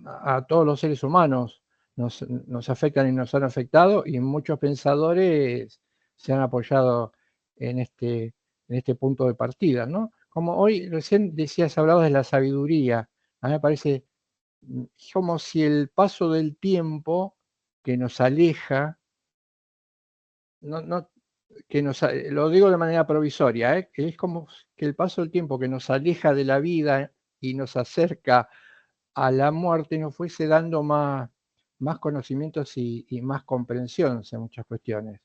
a todos los seres humanos nos afectan y nos han afectado, y muchos pensadores se han apoyado en este punto de partida, ¿no? Como hoy recién decías, hablabas de la sabiduría. A mí me parece como si el paso del tiempo que nos aleja, lo digo de manera provisoria, que es como que el paso del tiempo que nos aleja de la vida y nos acerca a la muerte nos fuese dando más conocimientos y más comprensión en muchas cuestiones.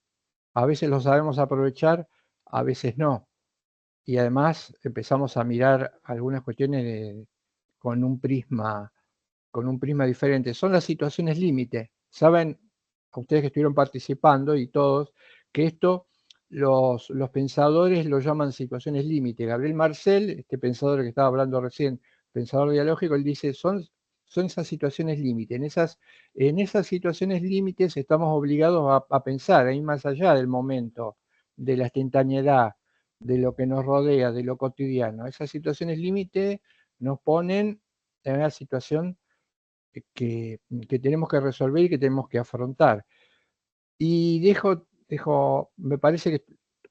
A veces lo sabemos aprovechar, a veces no. Y además empezamos a mirar algunas cuestiones con un prisma diferente. Son las situaciones límite. Saben, a ustedes que estuvieron participando y todos, que esto los pensadores lo llaman situaciones límite. Gabriel Marcel, este pensador que estaba hablando recién, pensador dialógico, él dice, son esas situaciones límite. En esas situaciones límites estamos obligados a pensar, a ir más allá del momento, de la instantaneidad, de lo que nos rodea, de lo cotidiano. Esas situaciones límite nos ponen en una situación que tenemos que resolver y que tenemos que afrontar. Y me parece que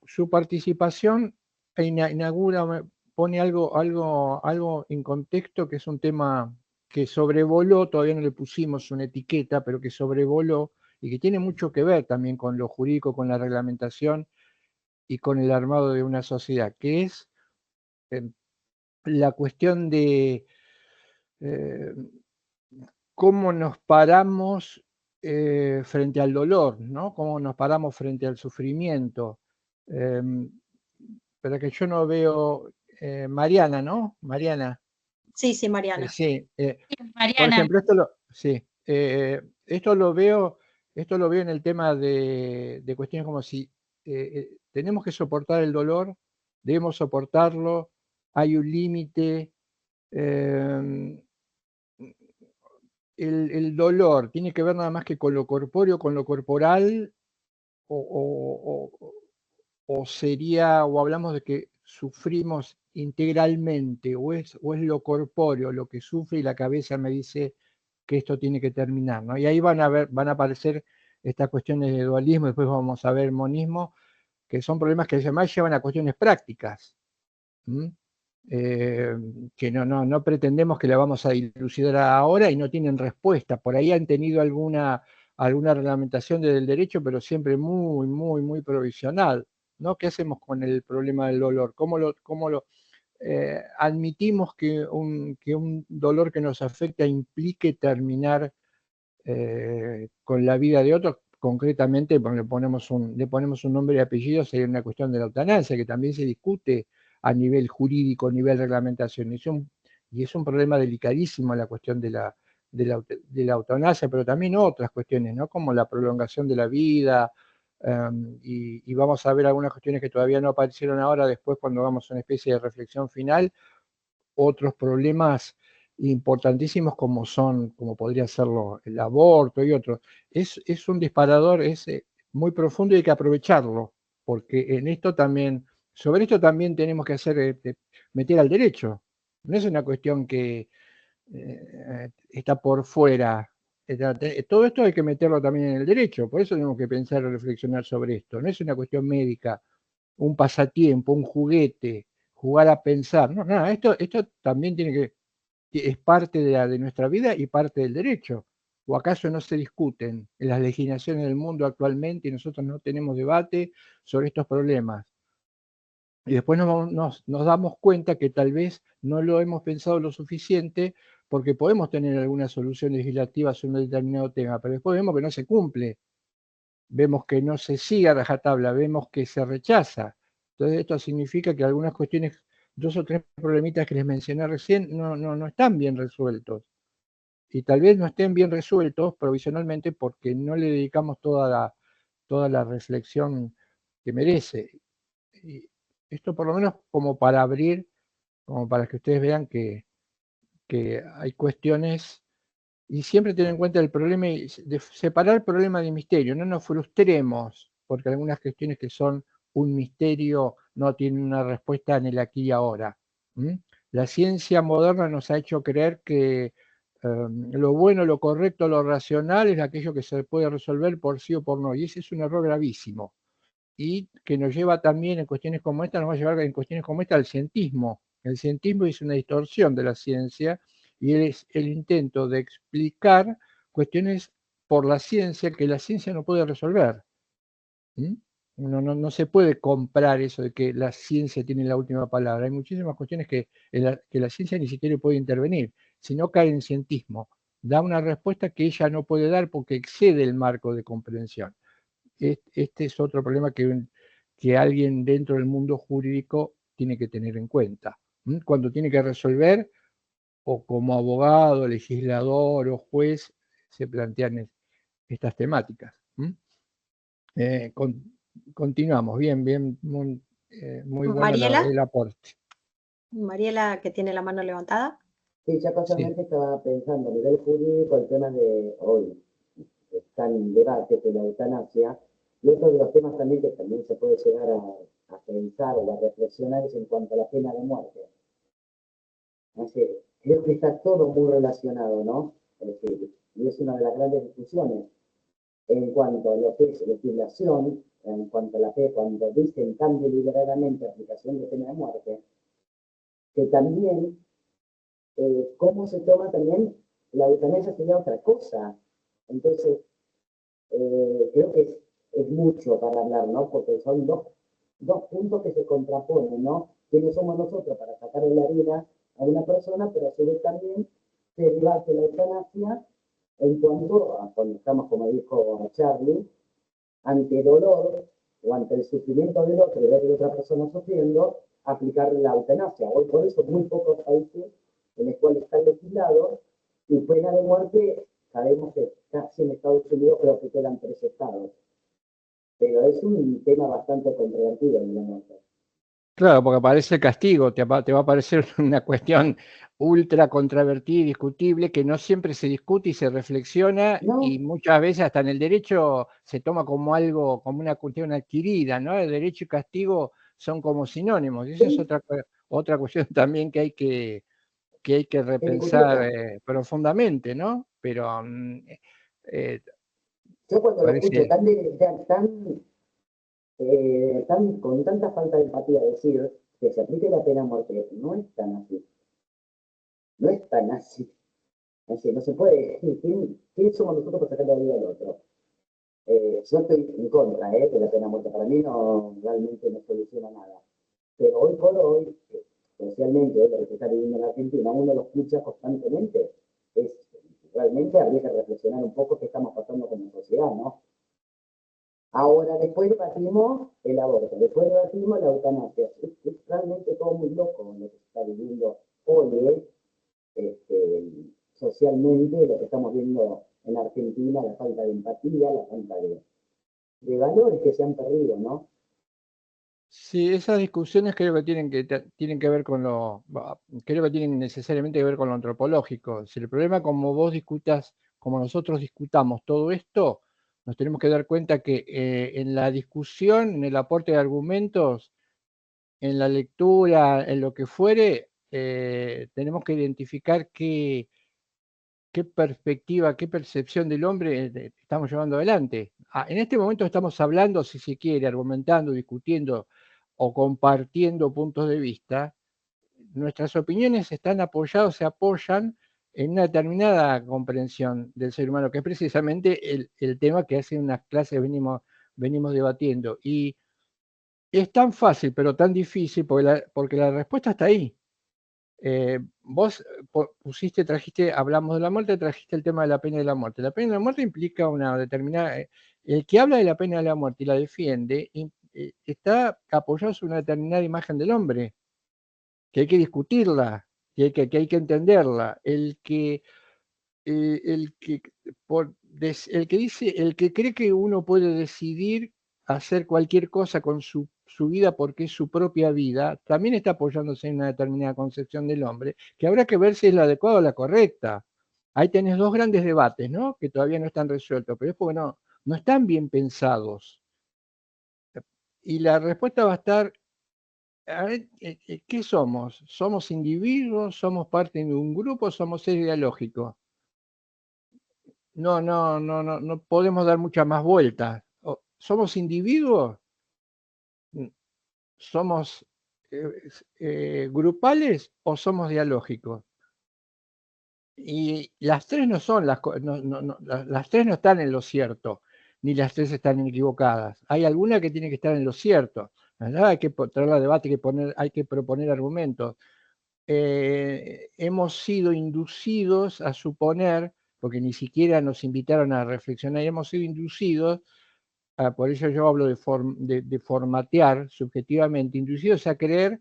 su participación inaugura, pone algo en contexto, que es un tema que sobrevoló, todavía no le pusimos una etiqueta, pero que sobrevoló y que tiene mucho que ver también con lo jurídico, con la reglamentación y con el armado de una sociedad, que es la cuestión de cómo nos paramos frente al dolor, ¿no? Cómo nos paramos frente al sufrimiento. Pero que yo no veo, Mariana, ¿no? Mariana. Sí, sí, Mariana. Sí, Mariana. por ejemplo, esto lo veo en el tema de cuestiones como si tenemos que soportar el dolor, debemos soportarlo, hay un límite. El dolor tiene que ver nada más que con lo corpóreo, con lo corporal, o sería, o hablamos de que sufrimos integralmente, o es lo corpóreo lo que sufre y la cabeza me dice que esto tiene que terminar, ¿no? Y ahí van a aparecer estas cuestiones de dualismo, después vamos a ver monismo, que son problemas que además llevan a cuestiones prácticas. Que no pretendemos que la vamos a dilucidar ahora y no tienen respuesta. Por ahí han tenido alguna reglamentación del derecho, pero siempre muy, muy, muy provisional, ¿no? ¿Qué hacemos con el problema del dolor? ¿Cómo lo admitimos que un dolor que nos afecta implique terminar con la vida de otros? Concretamente, le ponemos un nombre y apellido, sería una cuestión de la eutanasia, que también se discute a nivel jurídico, a nivel reglamentación. Y es un problema delicadísimo la cuestión de la eutanasia, pero también otras cuestiones, ¿no? Como la prolongación de la vida, y vamos a ver algunas cuestiones que todavía no aparecieron ahora, después cuando hagamos una especie de reflexión final, otros problemas importantísimos como podría serlo el aborto y otros. Es un disparador, muy profundo y hay que aprovecharlo, porque en esto también, sobre esto también tenemos que hacer, meter al derecho. No es una cuestión que está por fuera. Todo esto hay que meterlo también en el derecho, por eso tenemos que pensar y reflexionar sobre esto. No es una cuestión médica, un pasatiempo, un juguete, jugar a pensar. No, nada, esto también es parte de nuestra vida y parte del derecho. ¿O acaso no se discuten en las legislaciones del mundo actualmente y nosotros no tenemos debate sobre estos problemas? Y después nos damos cuenta que tal vez no lo hemos pensado lo suficiente porque podemos tener alguna solución legislativa sobre un determinado tema, pero después vemos que no se cumple, vemos que no se sigue a rajatabla, vemos que se rechaza. Entonces esto significa que algunas cuestiones, 2 o 3 problemitas que les mencioné recién, no están bien resueltos. Y tal vez no estén bien resueltos provisionalmente porque no le dedicamos toda la reflexión que merece. Y esto por lo menos como para abrir, como para que ustedes vean que hay cuestiones, y siempre tener en cuenta el problema y separar problema de misterio. No nos frustremos porque algunas cuestiones que son un misterio no tienen una respuesta en el aquí y ahora. La ciencia moderna nos ha hecho creer que lo bueno, lo correcto, lo racional es aquello que se puede resolver por sí o por no, y ese es un error gravísimo. Y que nos lleva también en cuestiones como esta, nos va a llevar en cuestiones como esta al cientismo. El cientismo es una distorsión de la ciencia y es el intento de explicar cuestiones por la ciencia que la ciencia no puede resolver. No se puede comprar eso de que la ciencia tiene la última palabra. Hay muchísimas cuestiones que la ciencia ni siquiera puede intervenir, si no cae en cientismo. Da una respuesta que ella no puede dar porque excede el marco de comprensión. Este es otro problema que alguien dentro del mundo jurídico tiene que tener en cuenta. Cuando tiene que resolver, o como abogado, legislador o juez, se plantean estas temáticas. Continuamos, bien, muy bueno Mariela, el aporte. Mariela, que tiene la mano levantada. Sí, ya casualmente estaba pensando a nivel jurídico el tema de hoy, está en debate de la eutanasia, y otro de los temas también que también se puede llegar a pensar o a reflexionar es en cuanto a la pena de muerte. Así, creo que está todo muy relacionado, ¿no? Es decir, y es una de las grandes discusiones en cuanto a lo que es legislación, en cuanto a la fe, cuando dicen tan deliberadamente aplicación de pena de muerte, que también cómo se toma también la eutanasia sería otra cosa. Entonces, creo que es mucho para hablar, ¿no? Porque son dos puntos que se contraponen, ¿no? ¿Quiénes somos nosotros para sacarle la vida a una persona, pero a su vez también se debate la eutanasia en cuanto a, cuando estamos, como dijo Charlie, ante el dolor o ante el sufrimiento del otro y ver a la otra persona sufriendo, aplicarle la eutanasia. Hoy por eso muy pocos países en el cual está legislado y pena de muerte, sabemos que casi en Estados Unidos creo que quedan 3 estados. Pero es un tema bastante controvertido en la muerte. Claro, porque aparece el castigo, te va a parecer una cuestión ultra controvertida y discutible que no siempre se discute y se reflexiona, No. y muchas veces hasta en el derecho se toma como algo, como una cuestión adquirida, ¿no? El derecho y castigo son como sinónimos, y esa Sí. es otra cuestión también que hay que repensar profundamente, ¿no? Pero yo cuando lo escucho parece... con tanta falta de empatía decir que se aplique la pena de muerte, no es tan así. No es tan así. Así, no se puede decir, ¿quién somos nosotros para sacar la vida del otro? Yo estoy en contra de la pena de muerte. Para mí no, realmente no soluciona nada. Pero hoy por hoy, socialmente, hoy lo que se está viviendo en Argentina, uno lo escucha constantemente. Realmente habría que reflexionar un poco qué estamos pasando como sociedad, ¿no? Ahora, después debatimos el aborto, después debatimos la eutanasia. Es realmente todo muy loco lo que se está viviendo hoy, socialmente, lo que estamos viendo en Argentina, la falta de empatía, la falta de valores que se han perdido, ¿no? Sí, esas discusiones creo que tienen que ver creo que tienen necesariamente que ver con lo antropológico. Si el problema como vos discutas, como nosotros discutamos todo esto, nos tenemos que dar cuenta que en la discusión, en el aporte de argumentos, en la lectura, en lo que fuere, tenemos que identificar qué perspectiva, qué percepción del hombre estamos llevando adelante. En este momento estamos hablando, si se quiere, argumentando, discutiendo o compartiendo puntos de vista. Nuestras opiniones están apoyadas, se apoyan en una determinada comprensión del ser humano, que es precisamente el tema que hace unas clases venimos debatiendo. Y es tan fácil, pero tan difícil, porque la respuesta está ahí. Vos trajiste, hablamos de la muerte, trajiste el tema de la pena de la muerte. La pena de la muerte implica una determinada... el que habla de la pena de la muerte y la defiende, está apoyado sobre una determinada imagen del hombre, que hay que discutirla, que hay que entenderla. El que dice, el que cree que uno puede decidir hacer cualquier cosa con su vida porque es su propia vida, también está apoyándose en una determinada concepción del hombre, que habrá que ver si es la adecuada o la correcta. Ahí tenés dos grandes debates, ¿no? Que todavía no están resueltos, pero es porque no están bien pensados. Y la respuesta va a estar, a ver, ¿qué somos? ¿Somos individuos? ¿Somos parte de un grupo? ¿Somos seres dialógicos? No podemos dar muchas más vueltas. ¿Somos individuos? ¿Somos grupales o somos dialógicos? Y las tres no son las tres no están en lo cierto, ni las tres están equivocadas. Hay alguna que tiene que estar en lo cierto. Hay que traer a debate, hay que proponer argumentos. Hemos sido inducidos a suponer, porque ni siquiera nos invitaron a reflexionar, hemos sido inducidos, por eso yo hablo de formatear subjetivamente, inducidos a creer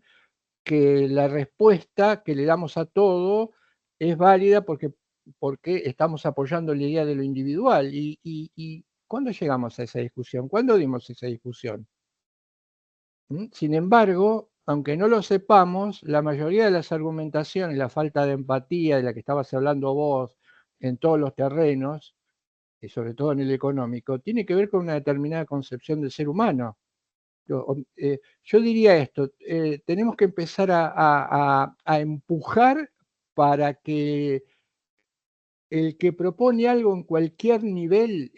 que la respuesta que le damos a todo es válida porque estamos apoyando la idea de lo individual. ¿Y cuándo llegamos a esa discusión? ¿Cuándo dimos esa discusión? Sin embargo, aunque no lo sepamos, la mayoría de las argumentaciones, la falta de empatía de la que estabas hablando vos en todos los terrenos, y sobre todo en el económico, tiene que ver con una determinada concepción del ser humano. Yo diría esto, tenemos que empezar a empujar para que el que propone algo en cualquier nivel,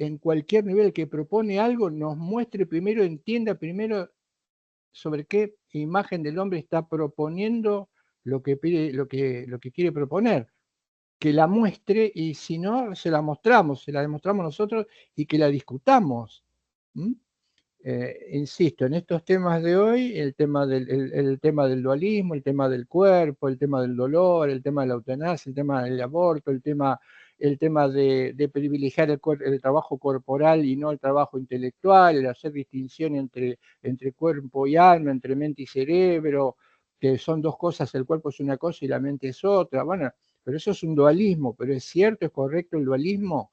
que propone algo, nos muestre primero, entienda primero sobre qué imagen del hombre está proponiendo lo que quiere proponer. Que la muestre y si no, se la demostramos nosotros y que la discutamos. Insisto, en estos temas de hoy, el tema del dualismo, el tema del cuerpo, el tema del dolor, el tema de la eutanasia, el tema del aborto, el tema de privilegiar el trabajo corporal y no el trabajo intelectual, el hacer distinción entre cuerpo y alma, entre mente y cerebro, que son dos cosas, el cuerpo es una cosa y la mente es otra. Bueno, pero eso es un dualismo, pero ¿es cierto, es correcto el dualismo?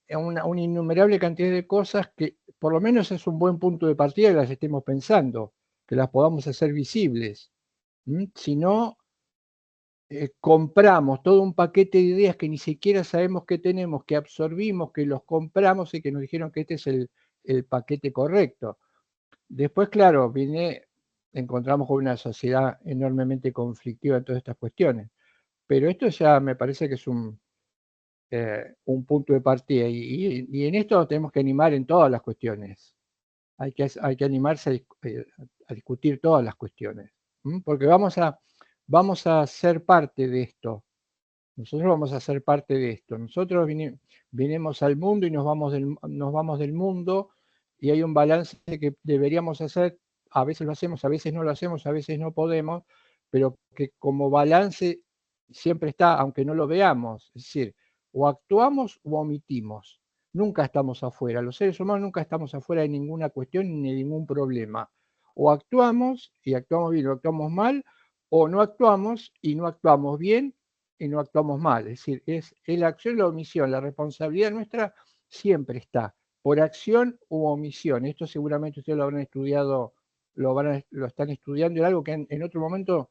Una innumerable cantidad de cosas que por lo menos es un buen punto de partida que las estemos pensando, que las podamos hacer visibles. Si no, compramos todo un paquete de ideas que ni siquiera sabemos que tenemos, que absorbimos, que los compramos y que nos dijeron que este es el paquete correcto. Después, claro, encontramos con una sociedad enormemente conflictiva en todas estas cuestiones. Pero esto ya me parece que es un punto de partida y en esto tenemos que animar en todas las cuestiones. Hay que animarse a discutir todas las cuestiones, porque vamos a ser parte de esto. Nosotros vamos a ser parte de esto. Nosotros vinimos al mundo y nos vamos del mundo y hay un balance que deberíamos hacer. A veces lo hacemos, a veces no lo hacemos, a veces no podemos, pero que como balance siempre está, aunque no lo veamos. Es decir, o actuamos o omitimos. Nunca estamos afuera. Los seres humanos nunca estamos afuera de ninguna cuestión ni de ningún problema. O actuamos y actuamos bien o actuamos mal, o no actuamos y no actuamos bien y no actuamos mal. Es decir, es la acción y la omisión. La responsabilidad nuestra siempre está, por acción u omisión. Esto seguramente ustedes lo habrán estudiado, lo están estudiando, y algo que en otro momento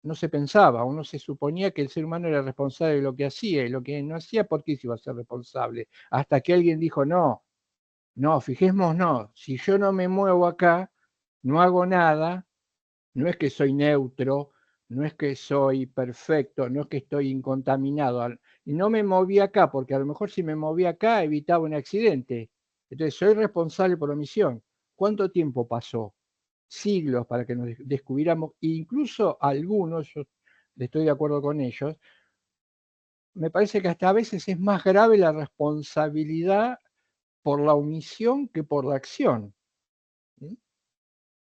no se pensaba, uno se suponía que el ser humano era responsable de lo que hacía, y lo que no hacía, ¿por qué se iba a ser responsable? Hasta que alguien dijo, no, fijémonos, no, si yo no me muevo acá, no hago nada, no es que soy neutro, no es que soy perfecto, no es que estoy incontaminado, y no me moví acá, porque a lo mejor si me moví acá evitaba un accidente. Entonces soy responsable por omisión. ¿Cuánto tiempo pasó? Siglos para que nos descubriéramos, incluso algunos, yo estoy de acuerdo con ellos, me parece que hasta a veces es más grave la responsabilidad por la omisión que por la acción.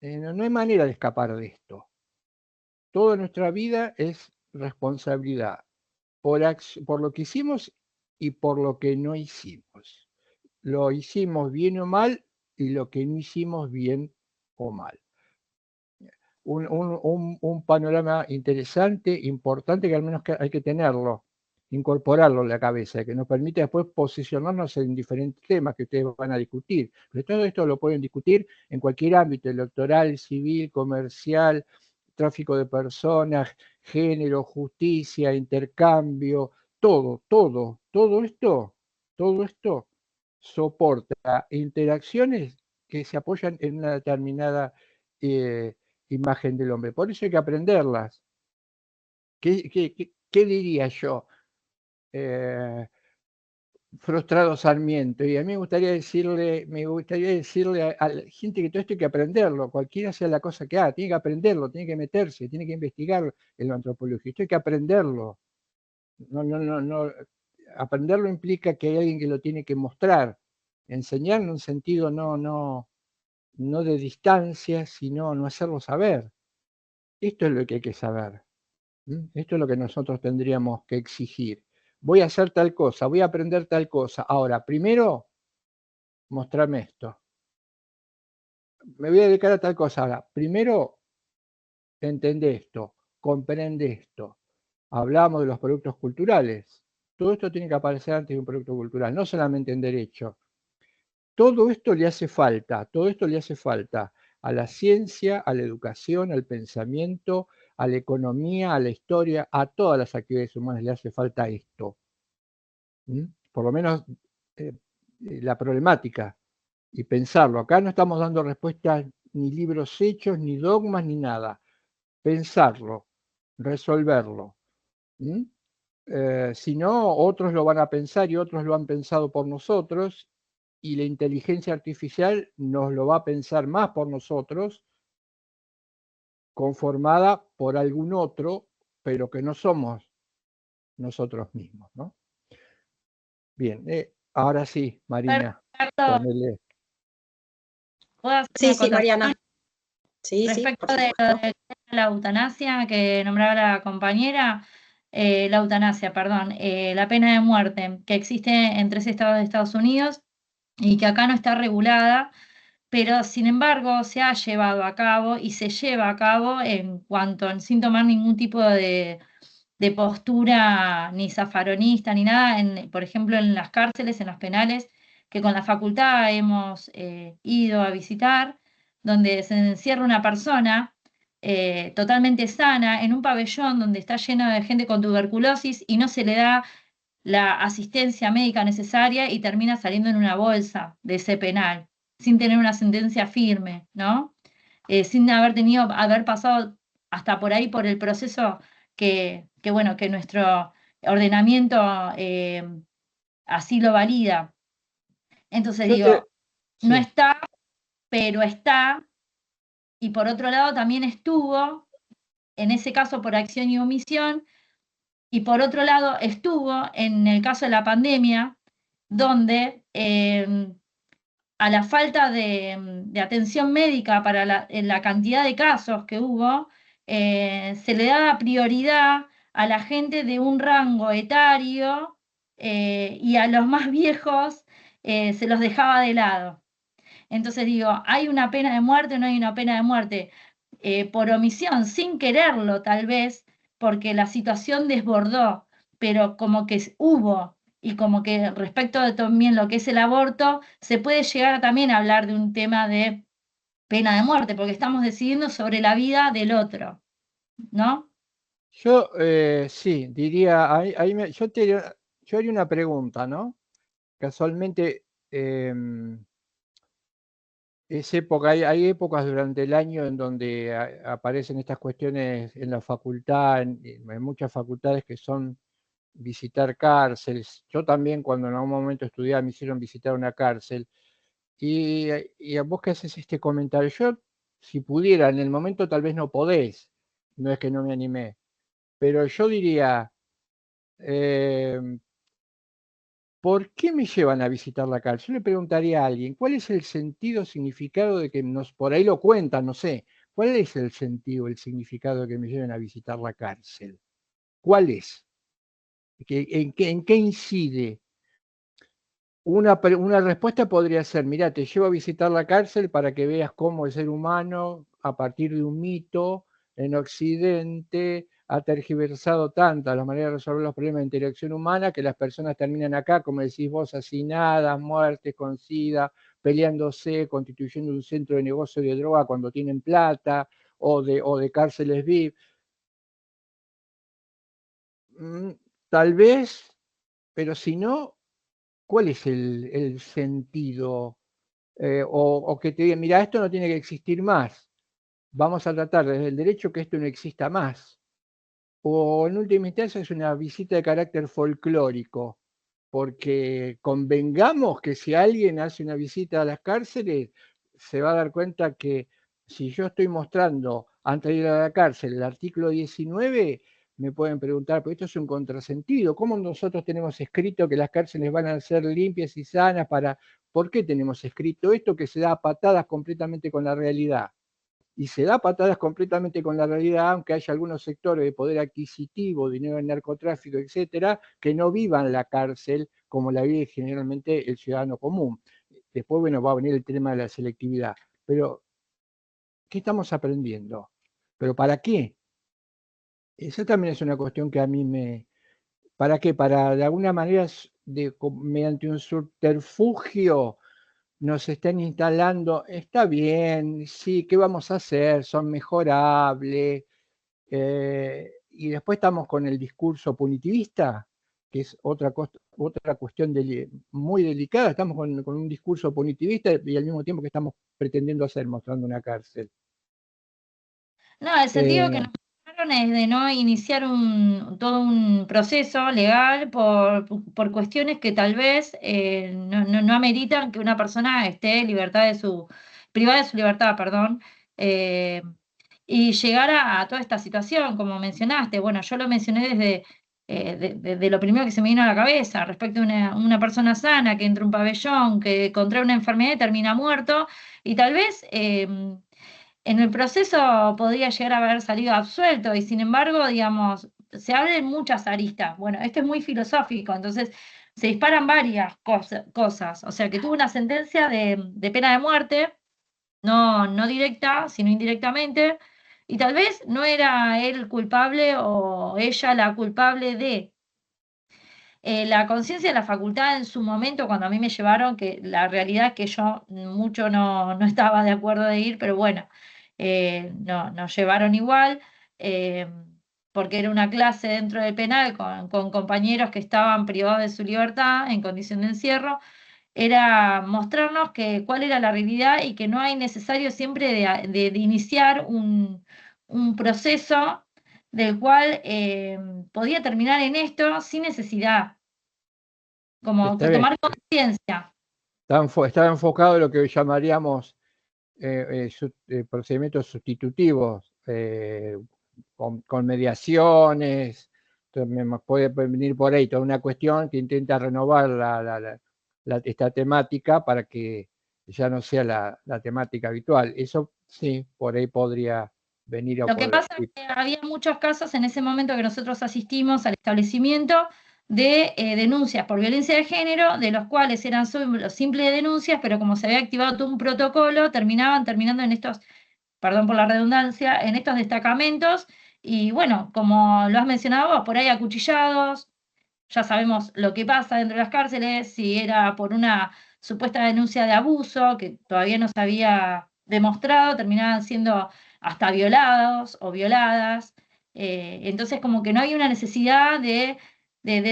No hay manera de escapar de esto. Toda nuestra vida es responsabilidad por lo que hicimos y por lo que no hicimos. Lo hicimos bien o mal y lo que no hicimos bien o mal. Un panorama interesante, importante, que al menos hay que tenerlo, incorporarlo en la cabeza, que nos permite después posicionarnos en diferentes temas que ustedes van a discutir. Pero todo esto lo pueden discutir en cualquier ámbito, electoral, civil, comercial, tráfico de personas, género, justicia, intercambio, todo esto soporta interacciones que se apoyan en una determinada imagen del hombre. Por eso hay que aprenderlas. ¿Qué diría yo? Frustrado Sarmiento, y a mí me gustaría decirle a la gente que todo esto hay que aprenderlo, cualquiera sea la cosa que haga, tiene que aprenderlo, tiene que meterse, tiene que investigar en lo antropológico, esto hay que aprenderlo. No, aprenderlo implica que hay alguien que lo tiene que mostrar, enseñar en un sentido no de distancia, sino no hacerlo saber. Esto es lo que hay que saber. Esto es lo que nosotros tendríamos que exigir. Voy a hacer tal cosa, voy a aprender tal cosa. Ahora, primero, mostrarme esto. Me voy a dedicar a tal cosa. Ahora, primero, entende esto, comprende esto. Hablamos de los productos culturales. Todo esto tiene que aparecer antes de un producto cultural, no solamente en derecho. Todo esto le hace falta a la ciencia, a la educación, al pensamiento, a la economía, a la historia, a todas las actividades humanas le hace falta esto. Por lo menos la problemática y pensarlo. Acá no estamos dando respuestas ni libros hechos, ni dogmas, ni nada. Pensarlo, resolverlo. Si no, otros lo van a pensar y otros lo han pensado por nosotros, y la inteligencia artificial nos lo va a pensar más por nosotros, conformada por algún otro, pero que no somos nosotros mismos, ¿no? Bien, ahora sí, Marina, ponele. ¿Puedo hacer Sí, una sí, acotación? Mariana. Sí, Respecto por de supuesto. la eutanasia que nombraba la compañera, la eutanasia, perdón, la pena de muerte que existe en 3 estados de Estados Unidos y que acá no está regulada, pero sin embargo se ha llevado a cabo y se lleva a cabo sin tomar ningún tipo de postura ni zafaronista ni nada, por ejemplo en las cárceles, en los penales, que con la facultad hemos ido a visitar, donde se encierra una persona totalmente sana en un pabellón donde está lleno de gente con tuberculosis y no se le da la asistencia médica necesaria y termina saliendo en una bolsa de ese penal, sin tener una sentencia firme, ¿no? Sin haber pasado hasta por ahí por el proceso que nuestro ordenamiento así lo valida. Entonces digo, no está, pero está, y por otro lado también estuvo, en ese caso por acción y omisión, y por otro lado estuvo en el caso de la pandemia, donde a la falta de atención médica para la cantidad de casos que hubo, se le daba prioridad a la gente de un rango etario y a los más viejos se los dejaba de lado. Entonces digo, ¿hay una pena de muerte o no hay una pena de muerte? Por omisión, sin quererlo tal vez, porque la situación desbordó, pero como que hubo, y como que respecto de también lo que es el aborto, se puede llegar también a hablar de un tema de pena de muerte, porque estamos decidiendo sobre la vida del otro, ¿no? Yo sí, diría, yo haría una pregunta, ¿no? Casualmente, es época, hay épocas durante el año en donde aparecen estas cuestiones en la facultad, en muchas facultades que son visitar cárceles. Yo también cuando en algún momento estudiaba me hicieron visitar una cárcel. Y a vos que haces este comentario, yo si pudiera, en el momento tal vez no podés, no es que no me animé, pero yo diría, eh, ¿por qué me llevan a visitar la cárcel? Yo le preguntaría a alguien, ¿cuál es el sentido, significado de que nos, por ahí lo cuentan, no sé, ¿cuál es el sentido, el significado de que me lleven a visitar la cárcel? ¿Cuál es? ¿En qué incide? Una respuesta podría ser, mira, te llevo a visitar la cárcel para que veas cómo el ser humano, a partir de un mito en Occidente, ha tergiversado tanto la manera de resolver los problemas de interacción humana que las personas terminan acá, como decís vos, asesinadas, muertes con SIDA, peleándose, constituyendo un centro de negocio de droga cuando tienen plata, o de cárceles VIP. Tal vez, pero si no, ¿cuál es el sentido? O que te digan, mira, esto no tiene que existir más. Vamos a tratar desde el derecho que esto no exista más. O en última instancia es una visita de carácter folclórico, porque convengamos que si alguien hace una visita a las cárceles, se va a dar cuenta que si yo estoy mostrando antes de ir a la cárcel el artículo 19, me pueden preguntar, pero esto es un contrasentido. ¿Cómo nosotros tenemos escrito que las cárceles van a ser limpias y sanas para... ¿Por qué tenemos escrito esto que se da a patadas completamente con la realidad? Y se da patadas completamente con la realidad, aunque haya algunos sectores de poder adquisitivo, dinero en narcotráfico, etcétera, que no vivan la cárcel como la vive generalmente el ciudadano común. Después, bueno, va a venir el tema de la selectividad. Pero, ¿qué estamos aprendiendo? ¿Pero para qué? Esa también es una cuestión que a mí me... ¿Para qué? Para, de alguna manera, mediante un subterfugio, nos están instalando, está bien, sí, ¿qué vamos a hacer? Son mejorables. Y después estamos con el discurso punitivista, que es otra cuestión muy delicada. Estamos con un discurso punitivista y al mismo tiempo que estamos pretendiendo hacer, mostrando una cárcel. No, el sentido que Eh, nos mostraron es de no iniciar todo un proceso legal por cuestiones que tal vez no ameritan que una persona esté privada de su libertad, perdón, eh, y llegar a toda esta situación, como mencionaste. Bueno, yo lo mencioné de lo primero que se me vino a la cabeza, respecto a una persona sana que entra a un pabellón, que contrae una enfermedad y termina muerto, y tal vez en el proceso podría llegar a haber salido absuelto y sin embargo, digamos, se abren muchas aristas. Bueno, esto es muy filosófico, entonces se disparan varias cosas. O sea, que tuvo una sentencia de pena de muerte, no directa, sino indirectamente, y tal vez no era él culpable o ella la culpable de... la conciencia de la facultad en su momento, cuando a mí me llevaron, que la realidad es que yo mucho no estaba de acuerdo de ir, pero bueno, no, nos llevaron igual, eh, porque era una clase dentro del penal con compañeros que estaban privados de su libertad en condición de encierro, era mostrarnos cuál era la realidad y que no hay necesario siempre de iniciar un proceso del cual podía terminar en esto sin necesidad, como está que bien, tomar conciencia. estaba enfocado en lo que llamaríamos procedimientos sustitutivos, con mediaciones. Entonces, puede venir por ahí toda una cuestión que intenta renovar esta temática para que ya no sea la temática habitual. Eso sí, por ahí podría venir a Lo que ocurrir. pasa es que había muchos casos en ese momento que nosotros asistimos al establecimiento de denuncias por violencia de género, de los cuales eran solo simples denuncias, pero como se había activado todo un protocolo, terminando en estos, perdón por la redundancia, en estos destacamentos. Y bueno, como lo has mencionado vos, por ahí acuchillados, ya sabemos lo que pasa dentro de las cárceles, si era por una supuesta denuncia de abuso que todavía no se había demostrado, terminaban siendo hasta violados o violadas. Entonces como que no hay una necesidad de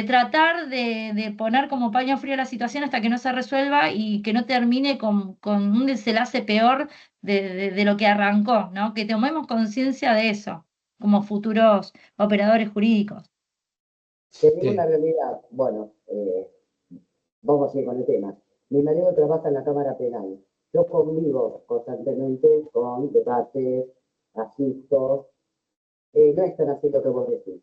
tratar de poner como paño frío la situación hasta que no se resuelva y que no termine con un desenlace peor de lo que arrancó, ¿no? Que tomemos conciencia de eso como futuros operadores jurídicos. Te digo Sí. una realidad, bueno, vamos a ir con el tema. Mi marido trabaja en la Cámara Penal. Yo convivo constantemente con debates, asisto. No es tan así lo que vos decís.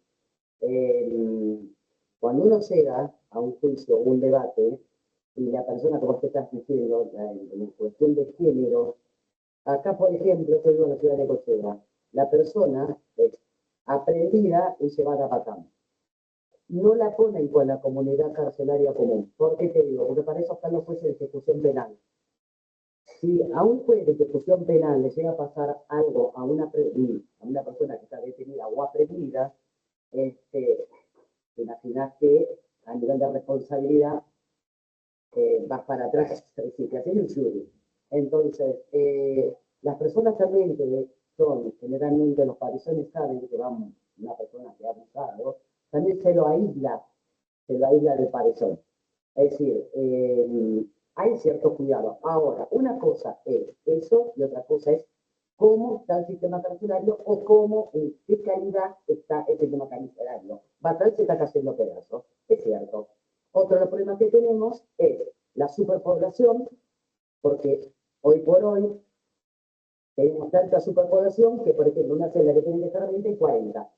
Cuando uno llega a un juicio, un debate, y la persona que vos te estás diciendo, en cuestión de género, acá, por ejemplo, yo vivo en la ciudad de Cochera, la persona es aprendida y llevada a Patán. No la ponen con la comunidad carcelaria común. ¿Por qué te digo? Porque para eso están los jueces de ejecución penal. Si a un juez de ejecución penal le llega a pasar algo a una persona que está detenida o aprendida, te imaginas que a nivel de responsabilidad vas para atrás, que hacer un jury. Entonces, las personas también que son generalmente los parizones saben que van una persona que ha abusado, también se lo aísla del parizón. Es decir, hay cierto cuidado. Ahora, una cosa es eso y otra cosa es cómo está el sistema carcelario o cómo, en qué calidad está el sistema carcelario. Batal se está cayendo pedazos, es cierto. Otro de los problemas que tenemos es la superpoblación, porque hoy por hoy tenemos tanta superpoblación que, por ejemplo, una celda que tiene que estar 20 y 40.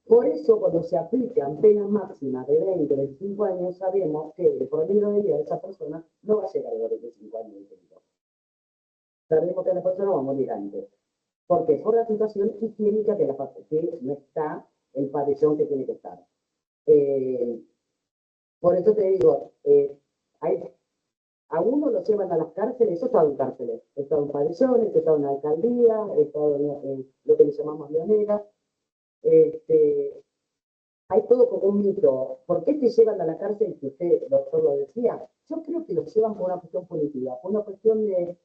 Por eso, cuando se aplican penas máximas de 20 o 25 años, sabemos que el promedio de vida de esa persona no va a llegar a los 25 años de delito. Sabemos que la persona va a morir antes. ¿Por qué? Por la situación higiénica que no está el pabellón que tiene que estar. Por eso te digo, a uno lo llevan a las cárceles, eso está en cárceles. He estado en pabellones, he estado en la alcaldía, he estado en lo que le llamamos leonera. Hay todo como un mito. ¿Por qué te llevan a la cárcel? Que usted, doctor, lo decía. Yo creo que lo llevan por una cuestión política, por una cuestión de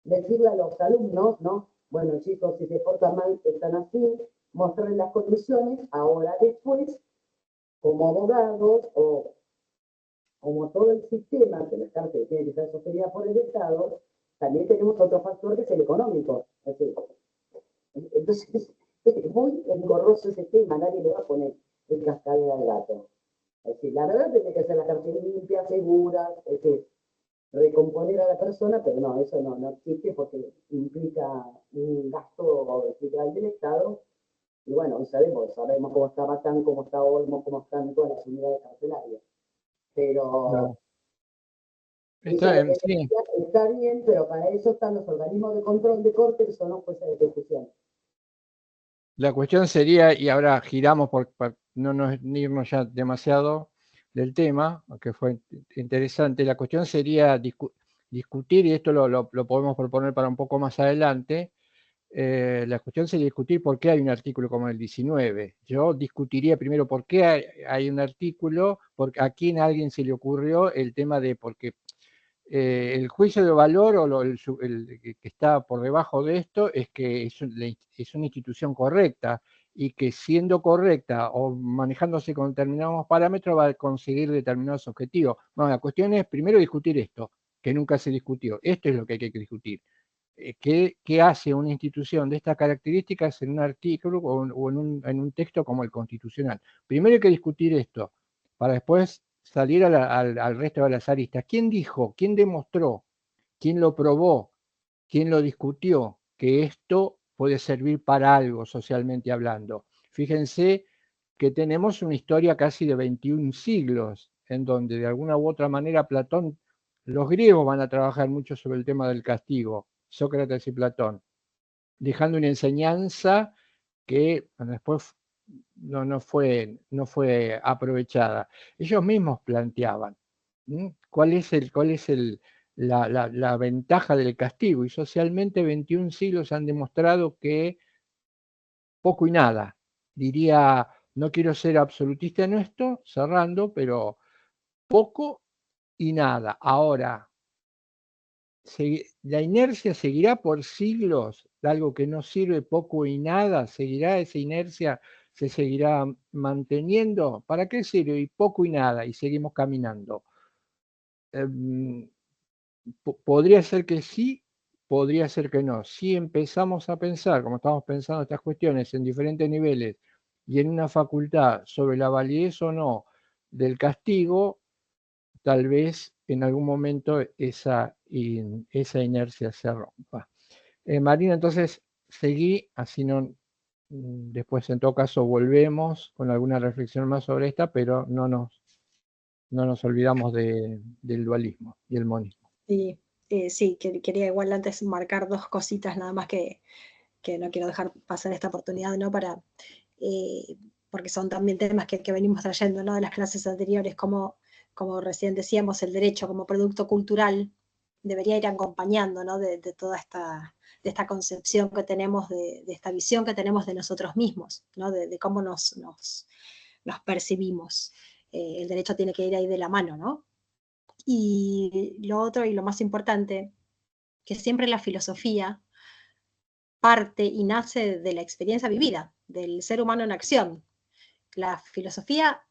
decirle a los alumnos, ¿no? Bueno, chicos, si se portan mal, están así, mostrarles las condiciones. Ahora, después, como abogados o como todo el sistema, que la cárcel tiene que ser sostenida por el Estado, también tenemos otro factor que es el económico. Entonces, es muy engorroso ese tema, nadie le va a poner el cascabel al gato. Es decir, la verdad tiene que ser la cárcel limpia, segura, es decir, recomponer a la persona, pero no, eso no existe porque implica un gasto fiscal del Estado. Y bueno, sabemos cómo está Batán, cómo está Olmo, cómo están todas las unidades carcelarias. Pero No. Está bien, pero para eso están los organismos de control de corte que son los jueces de ejecución. La cuestión sería, y ahora giramos para no irnos ya demasiado del tema, que fue interesante, la cuestión sería discutir, y esto lo podemos proponer para un poco más adelante, la cuestión sería discutir por qué hay un artículo como el 19. Yo discutiría primero por qué hay un artículo, porque a quién a alguien se le ocurrió el tema de porque el juicio de valor o el que está por debajo de esto es que es una institución correcta y que siendo correcta o manejándose con determinados parámetros va a conseguir determinados objetivos. Bueno, la cuestión es primero discutir esto, que nunca se discutió. Esto es lo que hay que discutir. ¿Qué hace una institución de estas características en un artículo o en un texto como el constitucional? Primero hay que discutir esto, para después salir al resto de las aristas. ¿Quién dijo? ¿Quién demostró? ¿Quién lo probó? ¿Quién lo discutió? Que esto puede servir para algo socialmente hablando. Fíjense que tenemos una historia casi de 21 siglos, en donde de alguna u otra manera Platón, los griegos van a trabajar mucho sobre el tema del castigo, Sócrates y Platón, dejando una enseñanza que después no fue aprovechada. Ellos mismos planteaban cuál es la ventaja del castigo, y socialmente 21 siglos han demostrado que poco y nada. Diría, no quiero ser absolutista en esto, cerrando, pero poco y nada. Ahora, la inercia seguirá por siglos algo que no sirve, poco y nada, seguirá esa inercia, se seguirá manteniendo. ¿Para qué sirve? Y poco y nada, y seguimos caminando. Podría ser que sí, podría ser que no. Si empezamos a pensar, como estamos pensando estas cuestiones en diferentes niveles y en una facultad sobre la validez o no del castigo, tal vez en algún momento esa inercia se rompa. Marina, entonces seguí, así no, después en todo caso volvemos con alguna reflexión más sobre esta, pero no nos olvidamos del dualismo y el monismo. Sí, sí, quería igual antes marcar dos cositas nada más que no quiero dejar pasar esta oportunidad, ¿no? Porque son también temas que venimos trayendo, ¿no? De las clases anteriores, como recién decíamos, el derecho como producto cultural debería ir acompañando, ¿no? De toda esta concepción que tenemos, de esta visión que tenemos de nosotros mismos, ¿no? De cómo nos percibimos. El derecho tiene que ir ahí de la mano, ¿no? Y lo otro y lo más importante, que siempre la filosofía parte y nace de la experiencia vivida, del ser humano en acción. La filosofía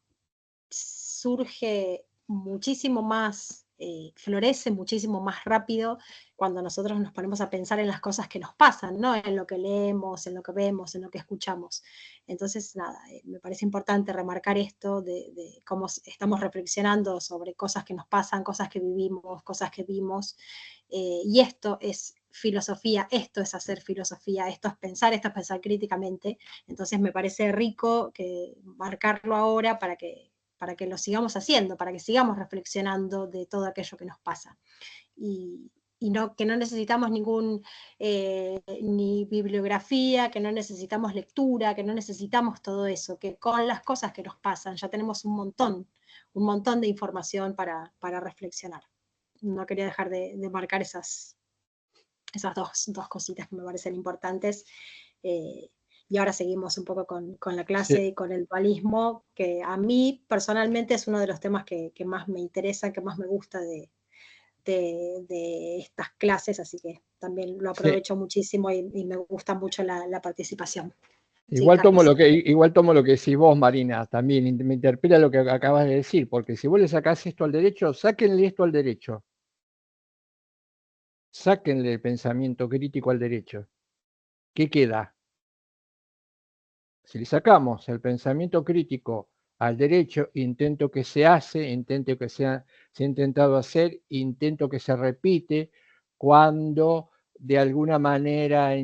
surge muchísimo más, florece muchísimo más rápido cuando nosotros nos ponemos a pensar en las cosas que nos pasan, ¿no? En lo que leemos, en lo que vemos, en lo que escuchamos. Entonces, nada, me parece importante remarcar esto de cómo estamos reflexionando sobre cosas que nos pasan, cosas que vivimos, cosas que vimos, y esto es filosofía, esto es hacer filosofía, esto es pensar críticamente. Entonces me parece rico que marcarlo ahora para que lo sigamos haciendo, para que sigamos reflexionando de todo aquello que nos pasa. Y que no necesitamos ni bibliografía, que no necesitamos lectura, que no necesitamos todo eso, que con las cosas que nos pasan ya tenemos un montón de información para reflexionar. No quería dejar de marcar esas dos cositas que me parecen importantes. Y ahora seguimos un poco con la clase sí. Y con el dualismo, que a mí personalmente es uno de los temas que más me interesa, que más me gusta de estas clases, así que también lo aprovecho sí. Muchísimo y me gusta mucho la participación. Igual, sí, tomo lo que decís vos, Marina, también me interpela lo que acabas de decir, porque si vos le sacás esto al derecho, sáquenle esto al derecho. Sáquenle el pensamiento crítico al derecho. ¿Qué queda? Si le sacamos el pensamiento crítico al derecho, intento que se hace, intento que se ha intentado hacer, intento que se repite, cuando de alguna manera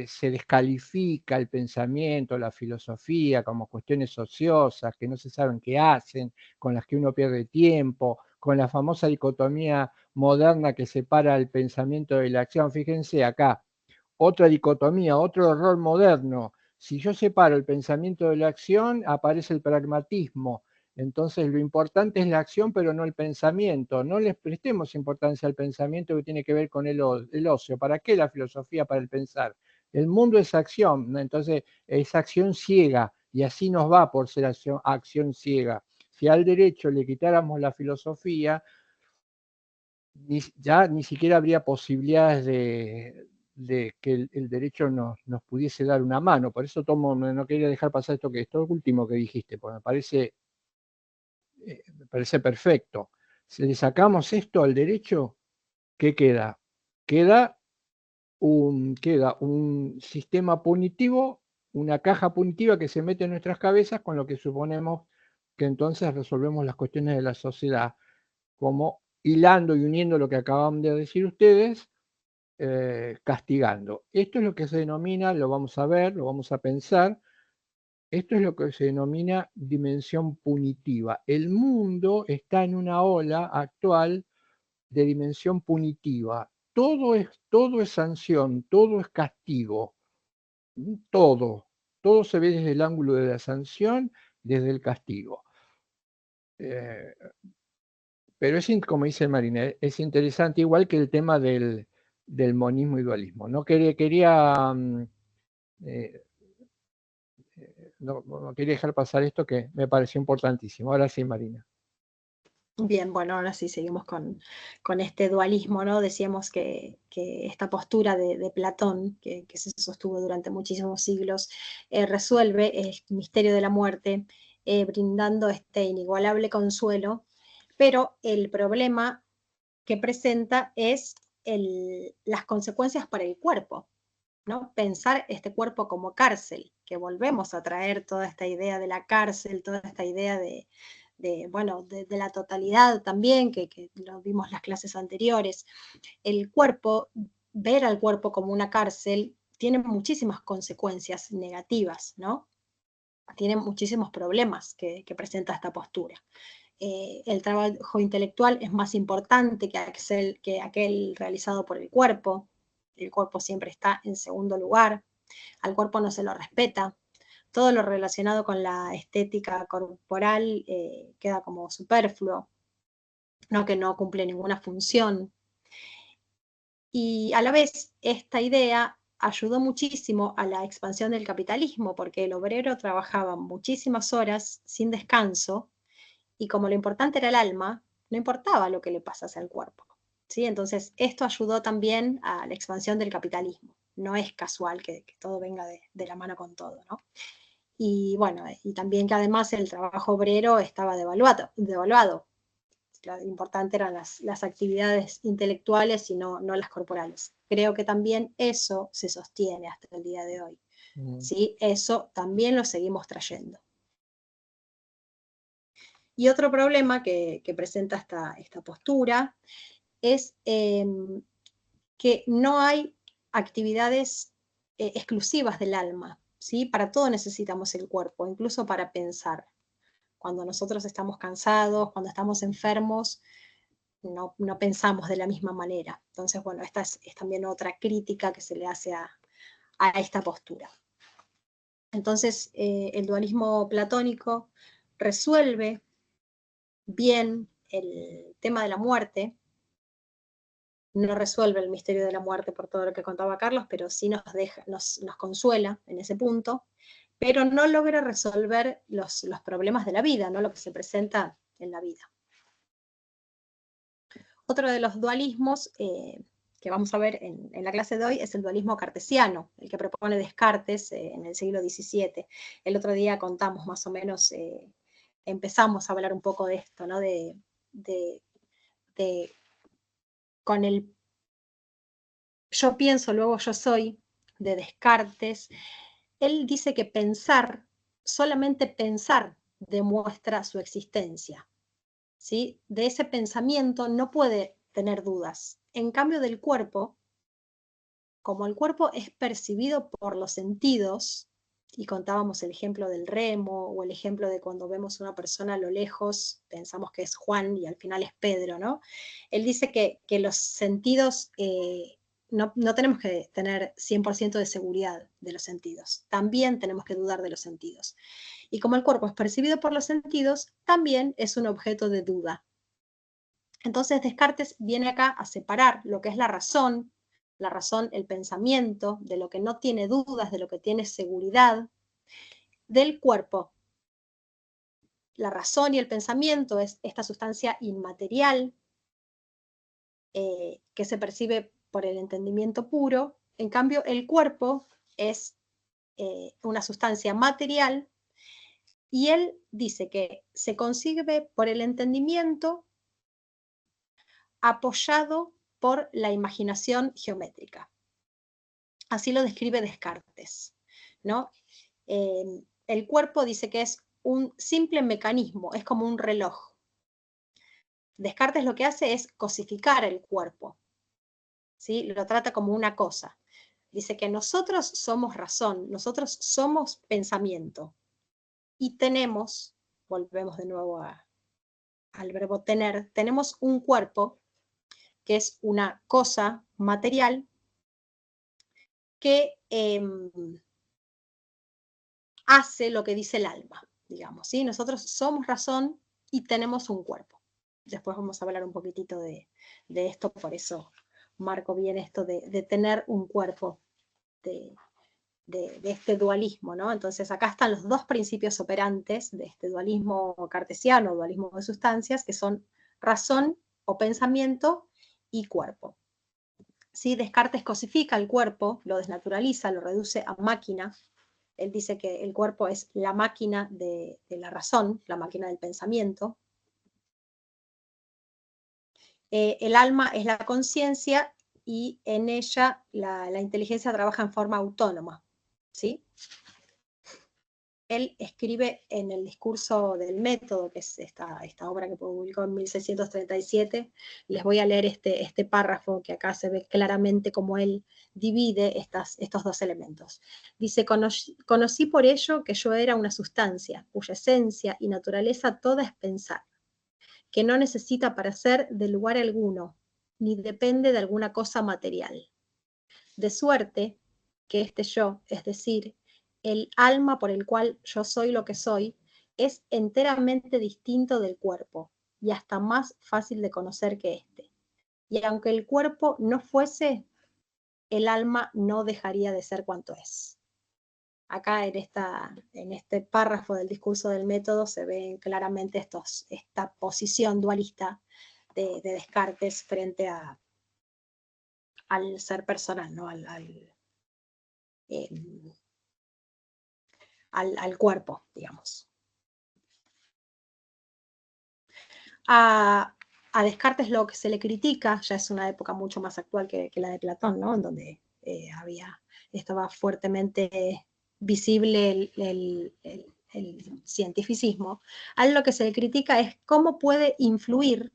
se descalifica el pensamiento, la filosofía, como cuestiones ociosas, que no se saben qué hacen, con las que uno pierde tiempo, con la famosa dicotomía moderna que separa el pensamiento de la acción. Fíjense acá, otra dicotomía, otro error moderno. Si yo separo el pensamiento de la acción, aparece el pragmatismo. Entonces lo importante es la acción, pero no el pensamiento. No les prestemos importancia al pensamiento que tiene que ver con el ocio. ¿Para qué la filosofía? Para el pensar. El mundo es acción, ¿no? Entonces es acción ciega, y así nos va por ser acción ciega. Si al derecho le quitáramos la filosofía, ya ni siquiera habría posibilidades de que el derecho nos pudiese dar una mano. Por eso no quería dejar pasar esto último que dijiste, porque me parece perfecto. Si le sacamos esto al derecho, ¿qué queda? Queda un sistema punitivo, una caja punitiva que se mete en nuestras cabezas, con lo que suponemos que entonces resolvemos las cuestiones de la sociedad, como hilando y uniendo lo que acaban de decir ustedes, castigando. Esto es lo que se denomina, lo vamos a ver, lo vamos a pensar, esto es lo que se denomina dimensión punitiva. El mundo está en una ola actual de dimensión punitiva. Todo es sanción, todo es castigo, todo se ve desde el ángulo de la sanción, desde el castigo. Pero como dice Marina, es interesante, igual que el tema del monismo y dualismo. No quería no quería dejar pasar esto que me pareció importantísimo. Ahora sí, Marina. Bien, bueno, ahora sí seguimos con este dualismo, ¿no? Decíamos que esta postura de Platón, que se sostuvo durante muchísimos siglos, resuelve el misterio de la muerte, brindando este inigualable consuelo, pero el problema que presenta es las consecuencias para el cuerpo, ¿no? Pensar este cuerpo como cárcel, que volvemos a traer toda esta idea de la cárcel, toda esta idea de la totalidad también, que lo vimos en las clases anteriores. El cuerpo, ver al cuerpo como una cárcel, tiene muchísimas consecuencias negativas, ¿no? Tiene muchísimos problemas que presenta esta postura. El trabajo intelectual es más importante que aquel realizado por el cuerpo siempre está en segundo lugar, al cuerpo no se lo respeta, todo lo relacionado con la estética corporal queda como superfluo, ¿no? Que no cumple ninguna función. Y a la vez, esta idea ayudó muchísimo a la expansión del capitalismo, porque el obrero trabajaba muchísimas horas sin descanso, y como lo importante era el alma, no importaba lo que le pasase al cuerpo, ¿sí? Entonces, esto ayudó también a la expansión del capitalismo. No es casual que todo venga de la mano con todo, ¿no? Y bueno, y también que además el trabajo obrero estaba devaluado. Lo importante eran las actividades intelectuales y no las corporales. Creo que también eso se sostiene hasta el día de hoy. ¿Sí? Eso también lo seguimos trayendo. Y otro problema que presenta esta postura es que no hay actividades exclusivas del alma, ¿sí? Para todo necesitamos el cuerpo, incluso para pensar. Cuando nosotros estamos cansados, cuando estamos enfermos, no pensamos de la misma manera. Entonces, bueno, esta es también otra crítica que se le hace a esta postura. Entonces, el dualismo platónico resuelve bien el tema de la muerte, no resuelve el misterio de la muerte por todo lo que contaba Carlos, pero sí nos consuela en ese punto, pero no logra resolver los problemas de la vida, ¿no? Lo que se presenta en la vida. Otro de los dualismos que vamos a ver en la clase de hoy es el dualismo cartesiano, el que propone Descartes en el siglo XVII. El otro día contamos más o menos, empezamos a hablar un poco de esto, ¿no? Con el yo pienso, luego yo soy, de Descartes. Él dice que pensar, solamente pensar, demuestra su existencia, ¿sí? De ese pensamiento no puede tener dudas. En cambio del cuerpo, como el cuerpo es percibido por los sentidos, y contábamos el ejemplo del remo, o el ejemplo de cuando vemos una persona a lo lejos, pensamos que es Juan y al final es Pedro, ¿no? Él dice que los sentidos, no tenemos que tener 100% de seguridad de los sentidos, también tenemos que dudar de los sentidos. Y como el cuerpo es percibido por los sentidos, también es un objeto de duda. Entonces Descartes viene acá a separar lo que es la razón, el pensamiento, de lo que no tiene dudas, de lo que tiene seguridad, del cuerpo. La razón y el pensamiento es esta sustancia inmaterial que se percibe por el entendimiento puro. En cambio, el cuerpo es una sustancia material, y él dice que se concibe por el entendimiento apoyado por la imaginación geométrica. Así lo describe Descartes, ¿no? El cuerpo dice que es un simple mecanismo, es como un reloj. Descartes lo que hace es cosificar el cuerpo, ¿sí? Lo trata como una cosa. Dice que nosotros somos razón, nosotros somos pensamiento, y tenemos, volvemos de nuevo al verbo tener, tenemos un cuerpo que es una cosa material que hace lo que dice el alma, digamos, ¿sí? Nosotros somos razón y tenemos un cuerpo. Después vamos a hablar un poquitito de esto, por eso marco bien esto de tener un cuerpo, de este dualismo, ¿no? Entonces acá están los dos principios operantes de este dualismo cartesiano, dualismo de sustancias, que son razón o pensamiento y cuerpo. ¿Sí? Descartes cosifica el cuerpo, lo desnaturaliza, lo reduce a máquina. Él dice que el cuerpo es la máquina de la razón, la máquina del pensamiento. El alma es la conciencia y en ella la inteligencia trabaja en forma autónoma, ¿sí? Él escribe en el discurso del método, que es esta obra que publicó en 1637, les voy a leer este párrafo que acá se ve claramente cómo él divide estos dos elementos. Dice, conocí por ello que yo era una sustancia, cuya esencia y naturaleza toda es pensar, que no necesita para ser de lugar alguno, ni depende de alguna cosa material. De suerte que este yo, es decir, el alma por el cual yo soy lo que soy, es enteramente distinto del cuerpo y hasta más fácil de conocer que éste. Y aunque el cuerpo no fuese, el alma no dejaría de ser cuanto es. Acá en este párrafo del discurso del método se ven claramente esta posición dualista de Descartes frente al ser personal, ¿no? Al cuerpo, digamos. A Descartes lo que se le critica, ya es una época mucho más actual que la de Platón, ¿no? En donde estaba fuertemente visible el cientificismo. A él lo que se le critica es cómo puede influir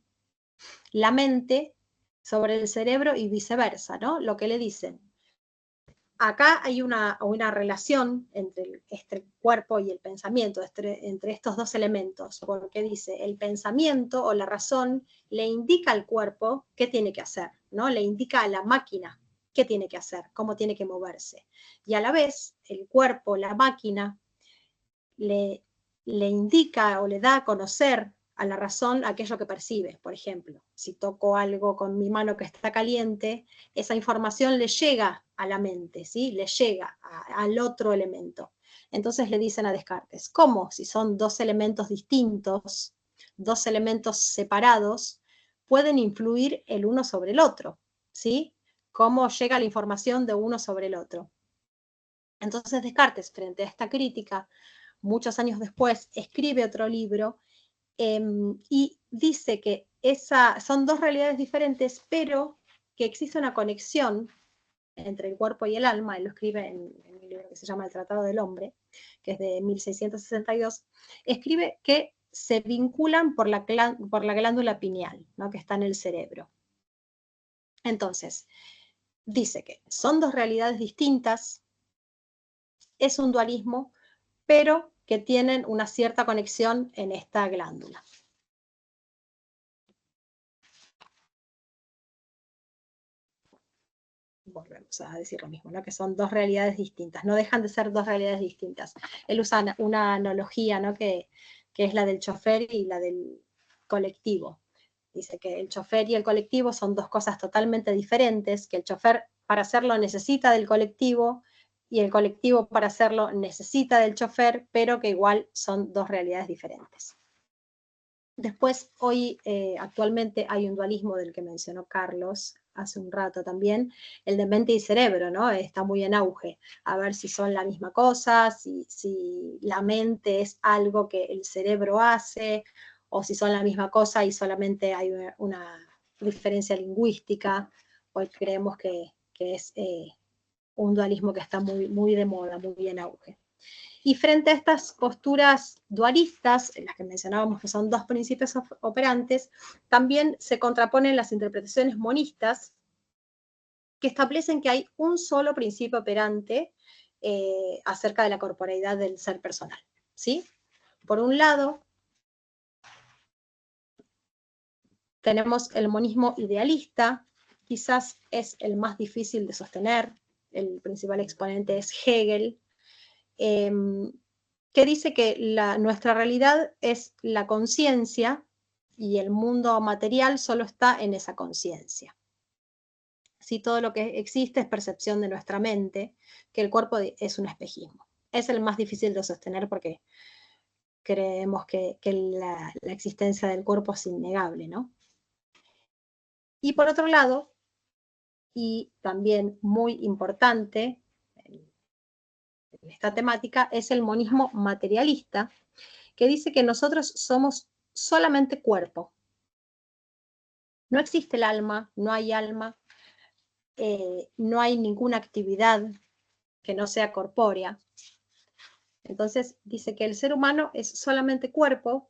la mente sobre el cerebro y viceversa, ¿no? Lo que le dicen. Acá hay una relación entre este cuerpo y el pensamiento, entre estos dos elementos, porque dice, el pensamiento o la razón le indica al cuerpo qué tiene que hacer, ¿no? Le indica a la máquina qué tiene que hacer, cómo tiene que moverse. Y a la vez, el cuerpo, la máquina, le indica o le da a conocer a la razón aquello que percibe. Por ejemplo, si toco algo con mi mano que está caliente, esa información le llega a la mente, ¿sí? Le llega al otro elemento. Entonces le dicen a Descartes, ¿cómo? Si son dos elementos distintos, dos elementos separados, pueden influir el uno sobre el otro, ¿sí? ¿Cómo llega la información de uno sobre el otro? Entonces Descartes, frente a esta crítica, muchos años después, escribe otro libro y dice que son dos realidades diferentes, pero que existe una conexión entre el cuerpo y el alma. Él lo escribe en un libro que se llama El Tratado del Hombre, que es de 1662. Escribe que se vinculan por la glándula pineal, ¿no? Que está en el cerebro. Entonces, dice que son dos realidades distintas, es un dualismo, pero que tienen una cierta conexión en esta glándula. Volvemos a decir lo mismo, ¿no? Que son dos realidades distintas, no dejan de ser dos realidades distintas. Él usa una analogía, ¿no? que es la del chofer y la del colectivo. Dice que el chofer y el colectivo son dos cosas totalmente diferentes, que el chofer para hacerlo necesita del colectivo y el colectivo para hacerlo necesita del chofer, pero que igual son dos realidades diferentes. Después, hoy actualmente hay un dualismo del que mencionó Carlos hace un rato también, el de mente y cerebro, ¿no? Está muy en auge. A ver si son la misma cosa, si la mente es algo que el cerebro hace, o si son la misma cosa y solamente hay una diferencia lingüística. Hoy creemos que es un dualismo que está muy, muy de moda, muy en auge. Y frente a estas posturas dualistas, en las que mencionábamos que son dos principios operantes, también se contraponen las interpretaciones monistas, que establecen que hay un solo principio operante acerca de la corporeidad del ser personal, ¿sí? Por un lado, tenemos el monismo idealista, quizás es el más difícil de sostener, el principal exponente es Hegel, que dice que nuestra realidad es la conciencia y el mundo material solo está en esa conciencia. Si todo lo que existe es percepción de nuestra mente, que el cuerpo es un espejismo. Es el más difícil de sostener porque creemos que la existencia del cuerpo es innegable, ¿no? Y por otro lado, y también muy importante en esta temática, es el monismo materialista, que dice que nosotros somos solamente cuerpo. No existe el alma, no hay alma, no hay ninguna actividad que no sea corpórea. Entonces dice que el ser humano es solamente cuerpo,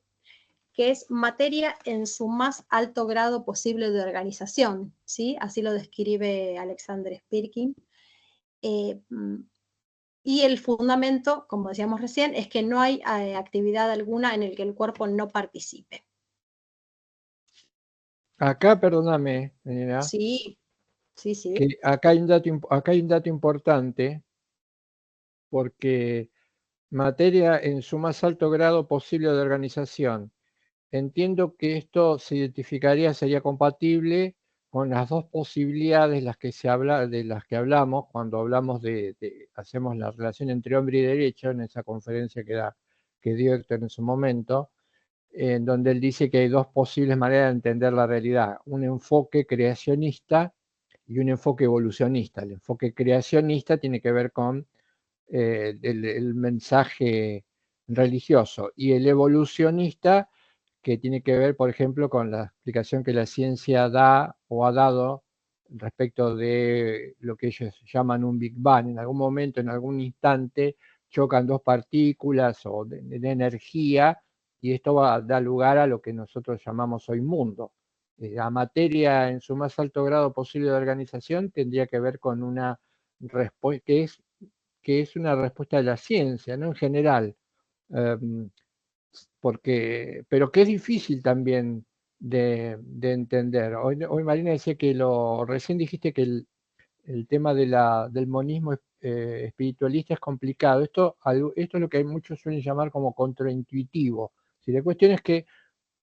que es materia en su más alto grado posible de organización, ¿sí? Así lo describe Alexander Spirkin. Y el fundamento, como decíamos recién, es que no hay actividad alguna en la que el cuerpo no participe. Acá, perdóname, Daniela, Sí, sí, sí. que acá hay un dato importante, porque materia en su más alto grado posible de organización. Entiendo que esto se identificaría, sería compatible con las dos posibilidades de las que hablamos cuando hablamos hacemos la relación entre hombre y derecho en esa conferencia que dio Héctor en su momento, en donde él dice que hay dos posibles maneras de entender la realidad, un enfoque creacionista y un enfoque evolucionista. El enfoque creacionista tiene que ver con el mensaje religioso, y el evolucionista, que tiene que ver, por ejemplo, con la explicación que la ciencia da o ha dado respecto de lo que ellos llaman un Big Bang. En algún momento, en algún instante, chocan dos partículas o de energía, y esto da lugar a lo que nosotros llamamos hoy mundo. La materia en su más alto grado posible de organización tendría que ver con una respuesta que es una respuesta de la ciencia, ¿no? En general. Pero que es difícil también de entender. Hoy Marina decía que recién dijiste que el tema del monismo espiritualista es complicado. Esto es lo que muchos suelen llamar como contraintuitivo. Si la cuestión es que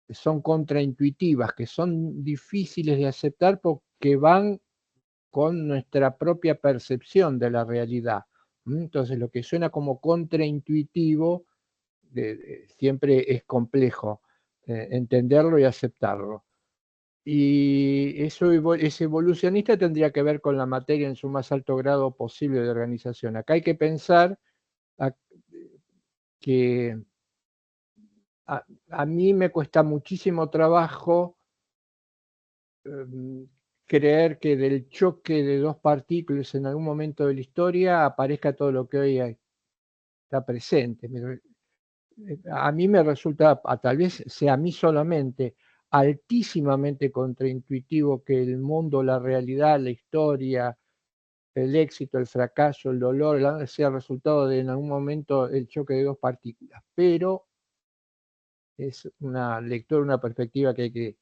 son contraintuitivas, que son difíciles de aceptar porque van con nuestra propia percepción de la realidad. Entonces, lo que suena como contraintuitivo siempre es complejo entenderlo y aceptarlo. Y ese evolucionista tendría que ver con la materia en su más alto grado posible de organización. Acá hay que pensar que a mí me cuesta muchísimo trabajo creer que del choque de dos partículas en algún momento de la historia aparezca todo lo que hoy está presente. A mí me resulta, tal vez sea a mí solamente, altísimamente contraintuitivo que el mundo, la realidad, la historia, el éxito, el fracaso, el dolor, sea resultado de en algún momento el choque de dos partículas. Pero es una lectura, una perspectiva que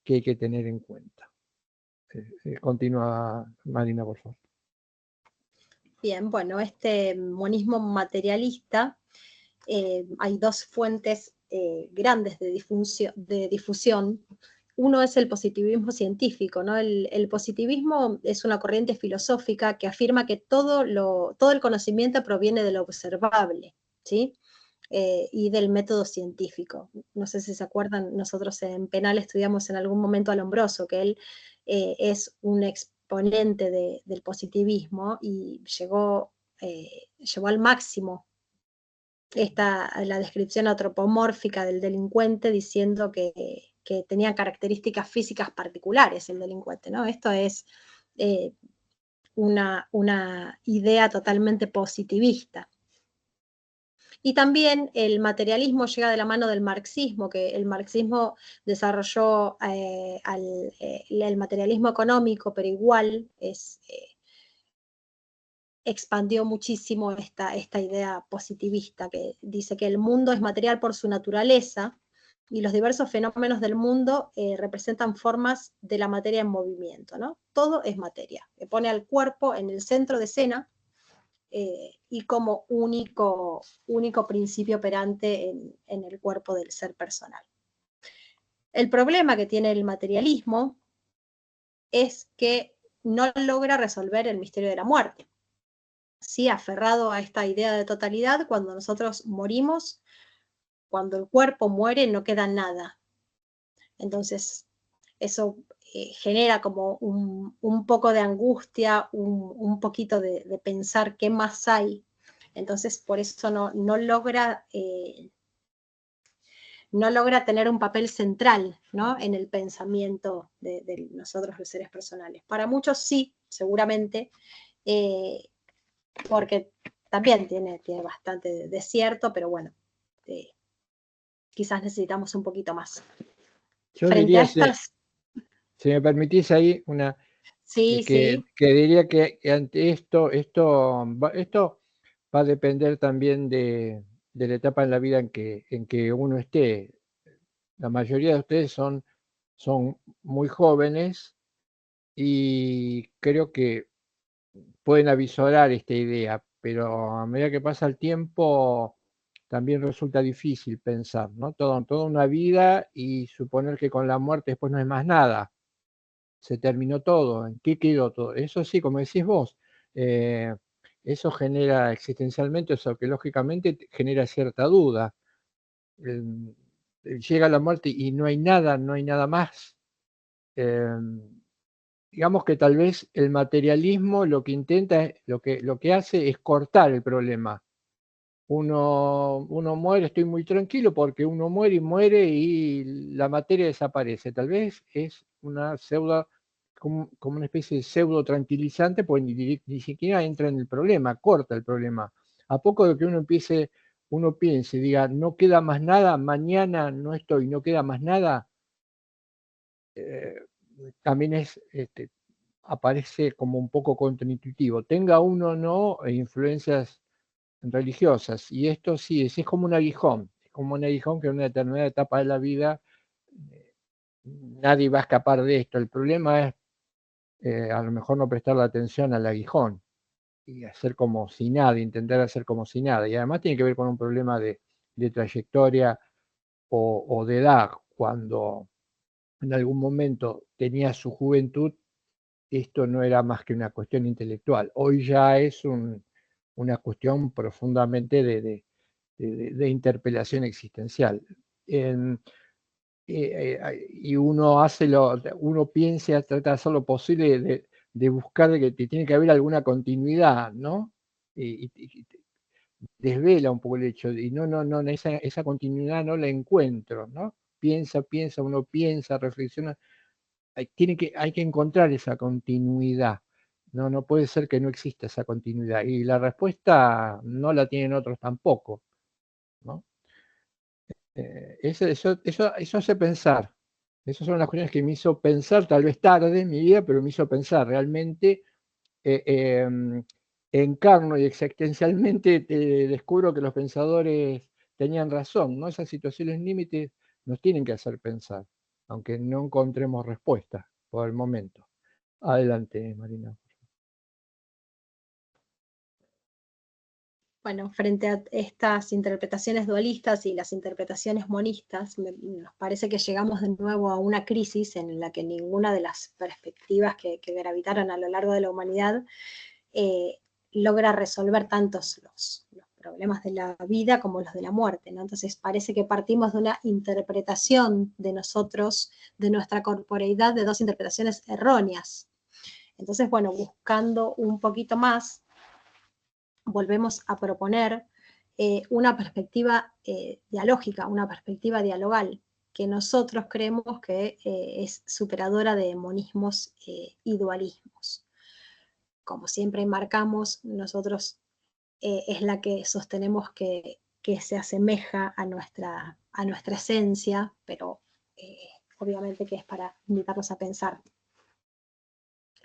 hay que tener en cuenta. Continúa, Marina, por favor. Bien, bueno, este monismo materialista, hay dos fuentes grandes de difusión. Uno es el positivismo científico, ¿no? El positivismo es una corriente filosófica que afirma que todo el conocimiento proviene de lo observable, ¿sí? Y del método científico. No sé si se acuerdan, nosotros en penal estudiamos en algún momento a Lombroso, que él es un exponente del positivismo y llevó al máximo la descripción antropomórfica del delincuente, diciendo que tenía características físicas particulares el delincuente, ¿no? Esto es una idea totalmente positivista. Y también el materialismo llega de la mano del marxismo, que el marxismo desarrolló el materialismo económico, pero igual expandió muchísimo esta idea positivista, que dice que el mundo es material por su naturaleza y los diversos fenómenos del mundo representan formas de la materia en movimiento, ¿no? Todo es materia, que pone al cuerpo en el centro de escena y como único principio operante en el cuerpo del ser personal. El problema que tiene el materialismo es que no logra resolver el misterio de la muerte. Sí, aferrado a esta idea de totalidad, cuando nosotros morimos, cuando el cuerpo muere no queda nada. Entonces, eso genera como un poco de angustia, un poquito de pensar qué más hay. Entonces, por eso no logra tener un papel central, ¿no?, en el pensamiento de nosotros los seres personales. Para muchos sí, seguramente, porque también tiene bastante de cierto, pero bueno, quizás necesitamos un poquito más. Yo Frente diría, a estas... si me permitís ahí, Sí, sí. que diría que ante esto va a depender también de la etapa en la vida en que uno esté. La mayoría de ustedes son muy jóvenes y creo que pueden avisorar esta idea, pero a medida que pasa el tiempo también resulta difícil pensar, ¿no? Toda una vida y suponer que con la muerte después no hay más nada. Se terminó todo, ¿en qué quedó todo? Eso sí, como decís vos, eh, eso genera existencialmente, eso que lógicamente genera cierta duda. Eh, Llega la muerte y no hay nada más. Eh, digamos que tal vez el materialismo lo que intenta, lo que hace es cortar el problema. Uno muere, estoy muy tranquilo porque uno muere y muere y la materia desaparece. Tal vez es una como una especie de pseudo tranquilizante, pues ni siquiera entra en el problema, corta el problema. A poco de que uno piense, diga, no queda más nada, mañana no estoy, no queda más nada, eh, también aparece como un poco contraintuitivo. Tenga uno o no influencias religiosas. Y esto sí, es como es como un aguijón que en una determinada etapa de la vida nadie va a escapar de esto. El problema es a lo mejor no prestarle atención al aguijón y hacer como si nada, intentar hacer como si nada. Y además tiene que ver con un problema de trayectoria o de edad. Cuando en algún momento tenía su juventud, esto no era más que una cuestión intelectual. Hoy ya es una cuestión profundamente de interpelación existencial. Y uno piensa, trata de hacer lo posible de buscar que tiene que haber alguna continuidad, ¿no? Y desvela un poco el hecho, y no, esa continuidad no la encuentro, ¿no? Uno piensa, reflexiona, hay que encontrar esa continuidad. No puede ser que no exista esa continuidad. Y la respuesta no la tienen otros tampoco, ¿no? Eso hace pensar. Esas son las cuestiones que me hizo pensar, tal vez tarde en mi vida, pero me hizo pensar. Realmente encarno y existencialmente descubro que los pensadores tenían razón, ¿no? Esas situaciones límites nos tienen que hacer pensar, aunque no encontremos respuesta por el momento. Adelante, Marina. Bueno, frente a estas interpretaciones dualistas y las interpretaciones monistas, nos parece que llegamos de nuevo a una crisis en la que ninguna de las perspectivas que gravitaron a lo largo de la humanidad logra resolver tantos los problemas de la vida como los de la muerte, ¿no? Entonces parece que partimos de una interpretación de nosotros, de nuestra corporeidad, de dos interpretaciones erróneas. Entonces, bueno, buscando un poquito más, volvemos a proponer una perspectiva dialógica, una perspectiva dialogal, que nosotros creemos que es superadora de monismos y dualismos. Como siempre marcamos, nosotros es la que sostenemos que se asemeja a nuestra esencia, pero obviamente que es para invitarnos a pensar.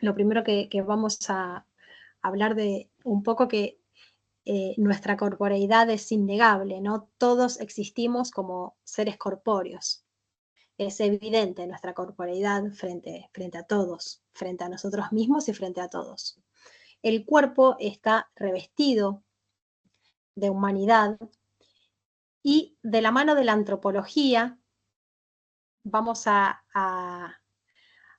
Lo primero que vamos a hablar de un poco que nuestra corporeidad es innegable, ¿no? Todos existimos como seres corpóreos. Es evidente nuestra corporeidad frente a todos, frente a nosotros mismos y frente a todos. El cuerpo está revestido de humanidad y de la mano de la antropología vamos a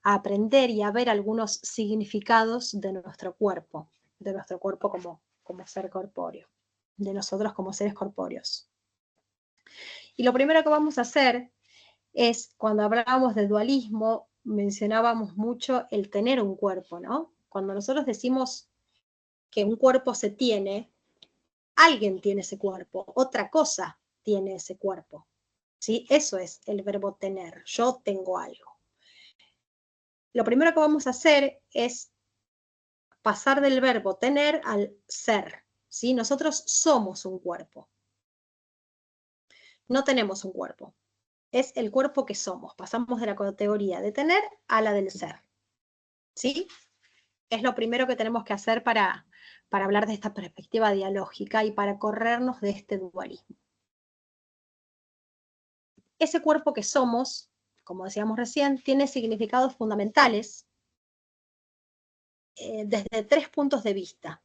aprender y a ver algunos significados de nuestro cuerpo como ser corpóreo, de nosotros como seres corpóreos. Y lo primero que vamos a hacer es, cuando hablábamos de dualismo, mencionábamos mucho el tener un cuerpo, ¿no? Cuando nosotros decimos que un cuerpo se tiene, alguien tiene ese cuerpo, otra cosa tiene ese cuerpo, ¿sí? Eso es el verbo tener, yo tengo algo. Lo primero que vamos a hacer es pasar del verbo tener al ser, ¿sí? Nosotros somos un cuerpo. No tenemos un cuerpo. Es el cuerpo que somos. Pasamos de la categoría de tener a la del ser, ¿sí? Es lo primero que tenemos que hacer para hablar de esta perspectiva dialógica y para corrernos de este dualismo. Ese cuerpo que somos, como decíamos recién, tiene significados fundamentales desde 3 puntos de vista.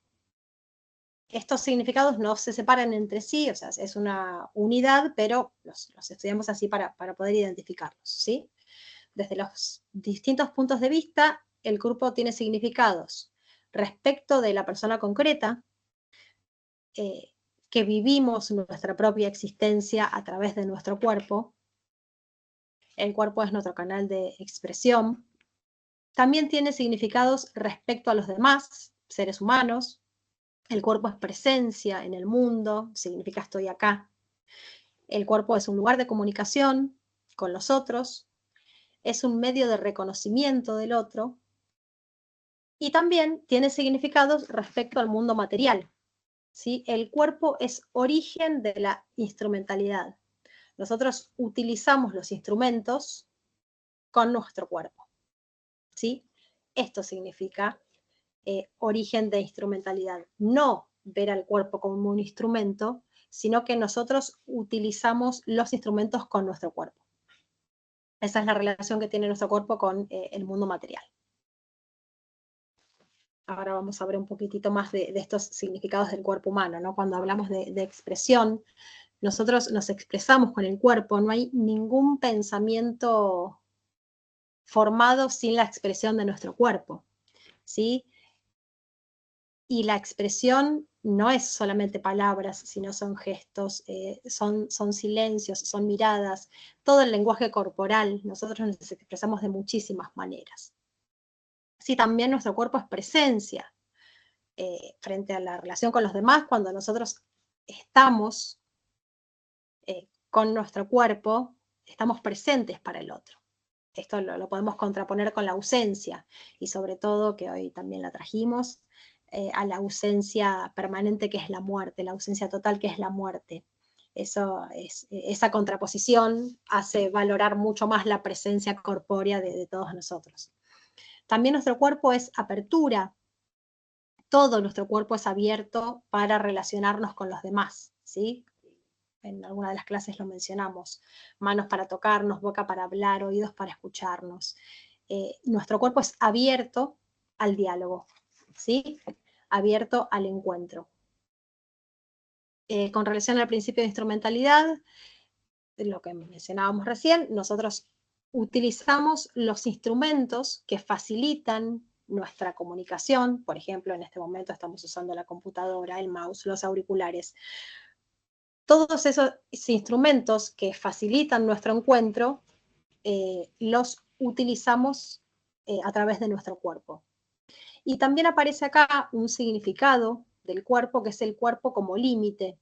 Estos significados no se separan entre sí, o sea, es una unidad, pero los estudiamos así para poder identificarlos, ¿sí? Desde los distintos puntos de vista, el cuerpo tiene significados respecto de la persona concreta, que vivimos nuestra propia existencia a través de nuestro cuerpo. El cuerpo es nuestro canal de expresión. También tiene significados respecto a los demás, seres humanos. El cuerpo es presencia en el mundo, significa estoy acá. El cuerpo es un lugar de comunicación con los otros, es un medio de reconocimiento del otro, y también tiene significados respecto al mundo material, ¿sí? El cuerpo es origen de la instrumentalidad. Nosotros utilizamos los instrumentos con nuestro cuerpo, ¿sí? Esto significa origen de instrumentalidad. No ver al cuerpo como un instrumento, sino que nosotros utilizamos los instrumentos con nuestro cuerpo. Esa es la relación que tiene nuestro cuerpo con el mundo material. Ahora vamos a ver un poquitito más de estos significados del cuerpo humano, ¿no? Cuando hablamos de expresión, nosotros nos expresamos con el cuerpo, no hay ningún pensamiento formado sin la expresión de nuestro cuerpo, ¿sí? Y la expresión no es solamente palabras, sino son gestos, son silencios, son miradas, todo el lenguaje corporal. Nosotros nos expresamos de muchísimas maneras. Sí, también nuestro cuerpo es presencia frente a la relación con los demás. Cuando nosotros estamos con nuestro cuerpo, estamos presentes para el otro. Esto lo podemos contraponer con la ausencia, y sobre todo, que hoy también la trajimos, a la ausencia permanente que es la muerte, la ausencia total que es la muerte. Esa contraposición hace valorar mucho más la presencia corpórea de todos nosotros. También nuestro cuerpo es apertura. Todo nuestro cuerpo es abierto para relacionarnos con los demás, ¿sí? En alguna de las clases lo mencionamos. Manos para tocarnos, boca para hablar, oídos para escucharnos. Nuestro cuerpo es abierto al diálogo, ¿sí? Abierto al encuentro. Con relación al principio de instrumentalidad, lo que mencionábamos recién, nosotros utilizamos los instrumentos que facilitan nuestra comunicación. Por ejemplo, en este momento estamos usando la computadora, el mouse, los auriculares. Todos esos instrumentos que facilitan nuestro encuentro, los utilizamos a través de nuestro cuerpo. Y también aparece acá un significado del cuerpo, que es el cuerpo como límite.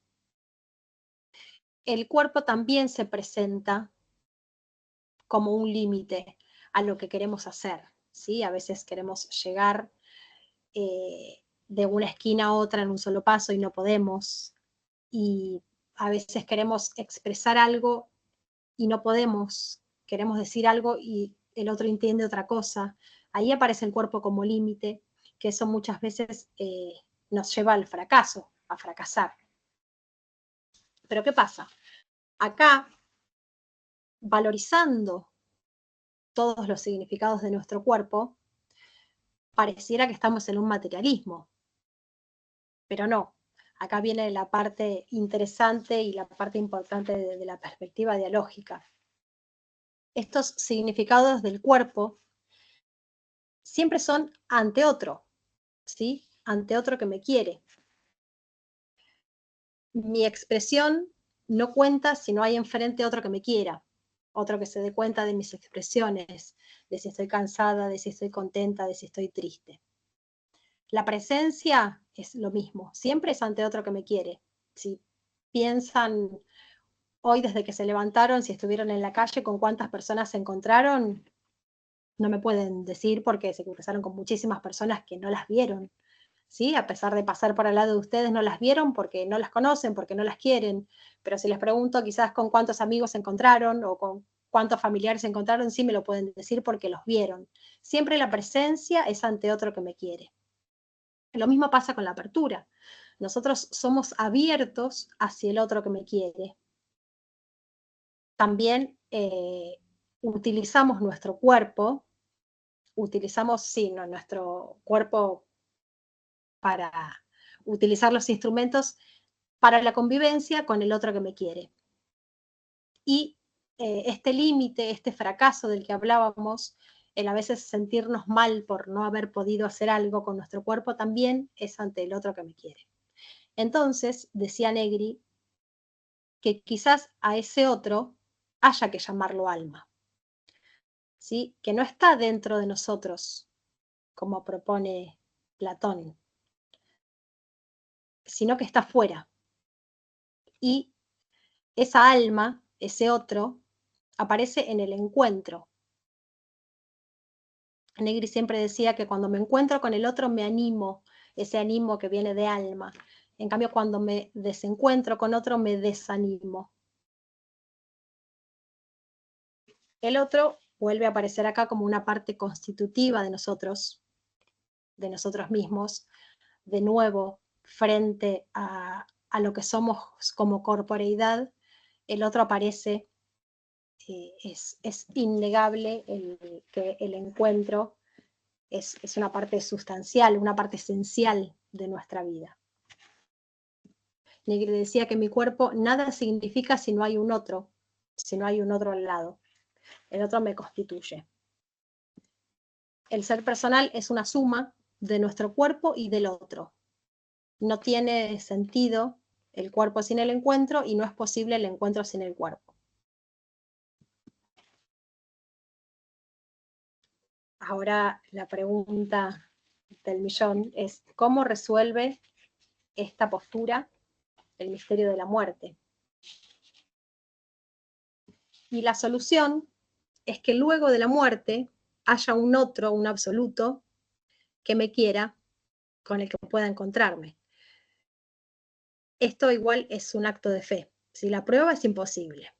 El cuerpo también se presenta como un límite a lo que queremos hacer, ¿sí? A veces queremos llegar de una esquina a otra en un solo paso y no podemos. Y a veces queremos expresar algo y no podemos. Queremos decir algo y el otro entiende otra cosa. Ahí aparece el cuerpo como límite, que eso muchas veces nos lleva al fracaso, a fracasar. Pero ¿qué pasa? Acá, valorizando todos los significados de nuestro cuerpo, pareciera que estamos en un materialismo, pero no. Acá viene la parte interesante y la parte importante de la perspectiva dialógica. Estos significados del cuerpo siempre son ante otro, ¿sí? Ante otro que me quiere. Mi expresión no cuenta si no hay enfrente otro que me quiera, otro que se dé cuenta de mis expresiones, de si estoy cansada, de si estoy contenta, de si estoy triste. La presencia es lo mismo, siempre es ante otro que me quiere. Si piensan hoy desde que se levantaron, si estuvieron en la calle, con cuántas personas se encontraron, no me pueden decir porque se cruzaron con muchísimas personas que no las vieron, ¿sí? A pesar de pasar por al lado de ustedes, no las vieron porque no las conocen, porque no las quieren. Pero si les pregunto quizás con cuántos amigos se encontraron o con cuántos familiares se encontraron, sí me lo pueden decir porque los vieron. Siempre la presencia es ante otro que me quiere. Lo mismo pasa con la apertura. Nosotros somos abiertos hacia el otro que me quiere. También utilizamos nuestro cuerpo, nuestro cuerpo para utilizar los instrumentos para la convivencia con el otro que me quiere. Y este límite, este fracaso del que hablábamos, el a veces sentirnos mal por no haber podido hacer algo con nuestro cuerpo, también es ante el otro que me quiere. Entonces, decía Negri, que quizás a ese otro haya que llamarlo alma, ¿sí? Que no está dentro de nosotros, como propone Platón, sino que está fuera. Y esa alma, ese otro, aparece en el encuentro. Negri siempre decía que cuando me encuentro con el otro me animo, ese ánimo que viene de alma. En cambio, cuando me desencuentro con otro, me desanimo. El otro vuelve a aparecer acá como una parte constitutiva de nosotros mismos, de nuevo, frente a lo que somos como corporeidad. El otro aparece, es innegable que el encuentro es una parte sustancial, una parte esencial de nuestra vida. Negri decía que mi cuerpo nada significa si no hay un otro al lado. El otro me constituye. El ser personal es una suma de nuestro cuerpo y del otro. No tiene sentido el cuerpo sin el encuentro y no es posible el encuentro sin el cuerpo. Ahora la pregunta del millón es, ¿cómo resuelve esta postura el misterio de la muerte? Y la solución es que luego de la muerte haya un otro, un absoluto, que me quiera, con el que pueda encontrarme. Esto igual es un acto de fe. Si la prueba es imposible,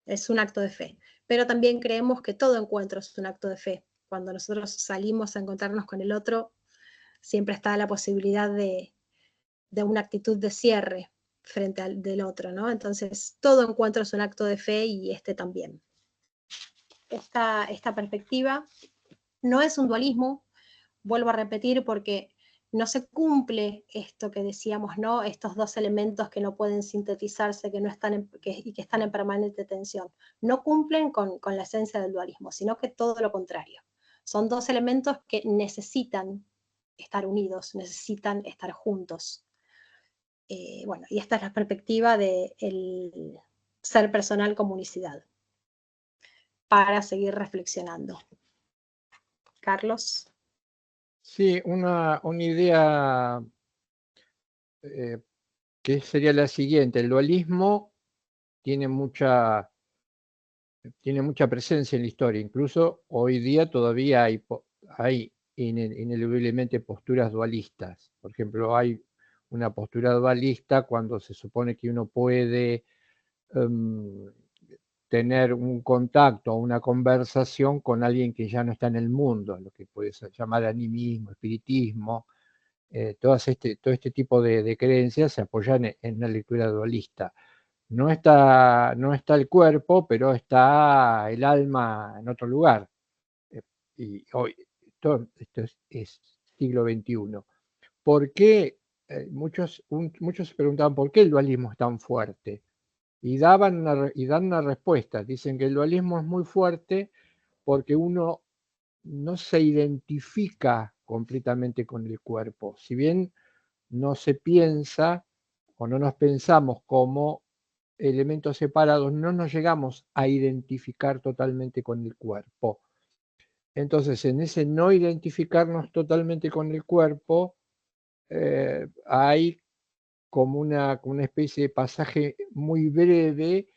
es un acto de fe. Pero también creemos que todo encuentro es un acto de fe. Cuando nosotros salimos a encontrarnos con el otro, siempre está la posibilidad de una actitud de cierre frente al del otro, ¿no? Entonces, todo encuentro es un acto de fe y este también. Esta perspectiva no es un dualismo, vuelvo a repetir, porque no se cumple esto que decíamos, ¿no? Estos dos elementos que no pueden sintetizarse, que están en permanente tensión. No cumplen con la esencia del dualismo, sino que todo lo contrario. Son dos elementos que necesitan estar unidos, necesitan estar juntos. Bueno, y esta es la perspectiva del ser personal como unicidad, para seguir reflexionando. Carlos. Sí, una idea que sería la siguiente. El dualismo tiene mucha presencia en la historia. Incluso hoy día todavía hay ineludiblemente posturas dualistas. Por ejemplo, hay una postura dualista cuando se supone que uno puede tener un contacto o una conversación con alguien que ya no está en el mundo, lo que puede llamar animismo, espiritismo. Todo este tipo de creencias se apoyan en una lectura dualista. No está el cuerpo, pero está el alma en otro lugar. Y hoy, esto es siglo XXI. ¿Por qué? Muchos se preguntaban por qué el dualismo es tan fuerte. Y dan una respuesta. Dicen que el dualismo es muy fuerte porque uno no se identifica completamente con el cuerpo. Si bien no se piensa o no nos pensamos como elementos separados, no nos llegamos a identificar totalmente con el cuerpo. Entonces, en ese no identificarnos totalmente con el cuerpo, hay como una especie de pasaje muy breve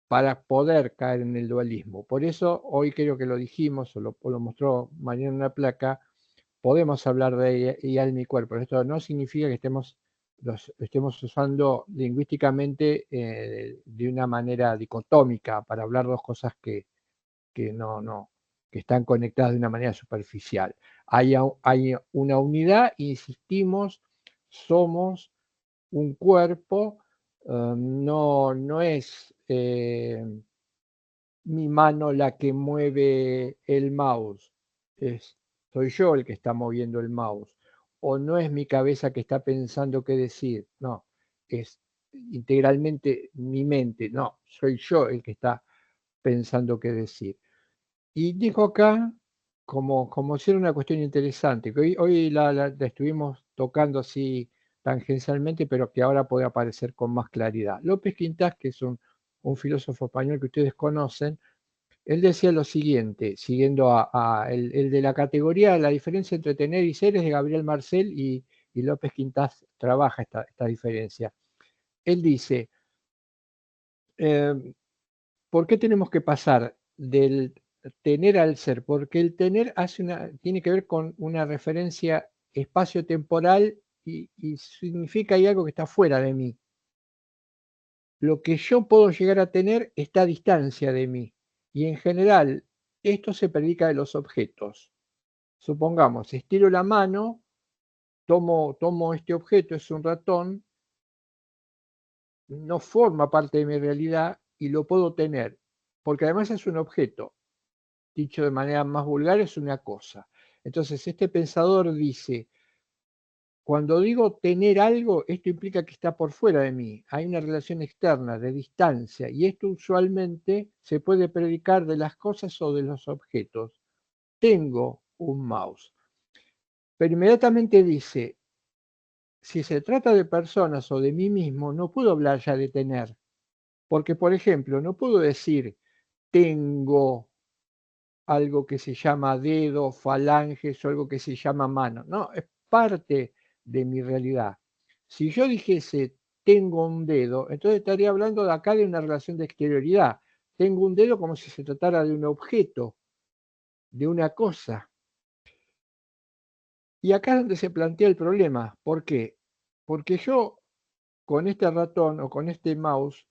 para poder caer en el dualismo. Por eso, hoy creo que lo dijimos, o lo mostró Mariana en una placa, podemos hablar de y alma y cuerpo. Esto no significa que estemos usando lingüísticamente de una manera dicotómica para hablar dos cosas que están conectadas de una manera superficial. Hay una unidad, insistimos, somos un cuerpo, no es mi mano la que mueve el mouse, soy yo el que está moviendo el mouse, o no es mi cabeza que está pensando qué decir, no, es integralmente mi mente, no, soy yo el que está pensando qué decir. Y dijo acá, como si era una cuestión interesante, que hoy la estuvimos tocando así tangencialmente, pero que ahora puede aparecer con más claridad. López Quintás, que es un filósofo español que ustedes conocen, él decía lo siguiente, siguiendo el de la categoría, la diferencia entre tener y ser es de Gabriel Marcel, y López Quintás trabaja esta diferencia. Él dice, ¿por qué tenemos que pasar del tener al ser? Porque el tener tiene que ver con una referencia espacio-temporal y significa hay algo que está fuera de mí. Lo que yo puedo llegar a tener está a distancia de mí. Y en general, esto se predica de los objetos. Supongamos, estiro la mano, tomo este objeto, es un ratón, no forma parte de mi realidad y lo puedo tener, porque además es un objeto. Dicho de manera más vulgar, es una cosa. Entonces, este pensador dice, cuando digo tener algo, esto implica que está por fuera de mí. Hay una relación externa, de distancia, y esto usualmente se puede predicar de las cosas o de los objetos. Tengo un mouse. Pero inmediatamente dice, si se trata de personas o de mí mismo, no puedo hablar ya de tener. Porque, por ejemplo, no puedo decir tengo algo que se llama dedo, falanges o algo que se llama mano. No, es parte de mi realidad. Si yo dijese tengo un dedo, entonces estaría hablando de acá de una relación de exterioridad. Tengo un dedo como si se tratara de un objeto, de una cosa. Y acá es donde se plantea el problema. ¿Por qué? Porque yo con este ratón o con este mouse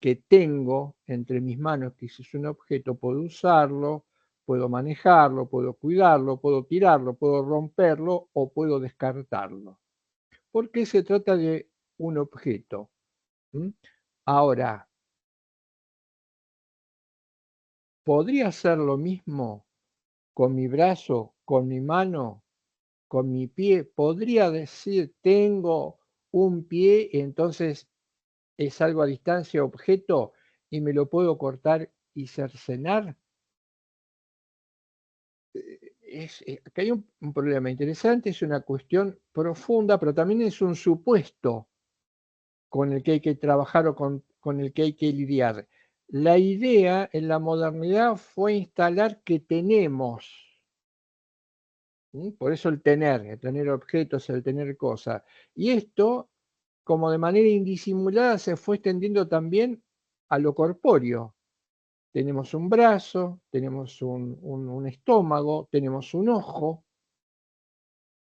que tengo entre mis manos, que es un objeto, puedo usarlo, puedo manejarlo, puedo cuidarlo, puedo tirarlo, puedo romperlo o puedo descartarlo. Porque se trata de un objeto. Ahora, ¿podría ser lo mismo con mi brazo, con mi mano, con mi pie? ¿Podría decir tengo un pie, entonces es algo a distancia objeto y me lo puedo cortar y cercenar? Acá hay un problema interesante, es una cuestión profunda, pero también es un supuesto con el que hay que trabajar o con el que hay que lidiar. La idea en la modernidad fue instalar que tenemos, por eso el tener objetos, el tener cosas. Y esto, como de manera indisimulada, se fue extendiendo también a lo corpóreo. Tenemos un brazo, tenemos un estómago, tenemos un ojo.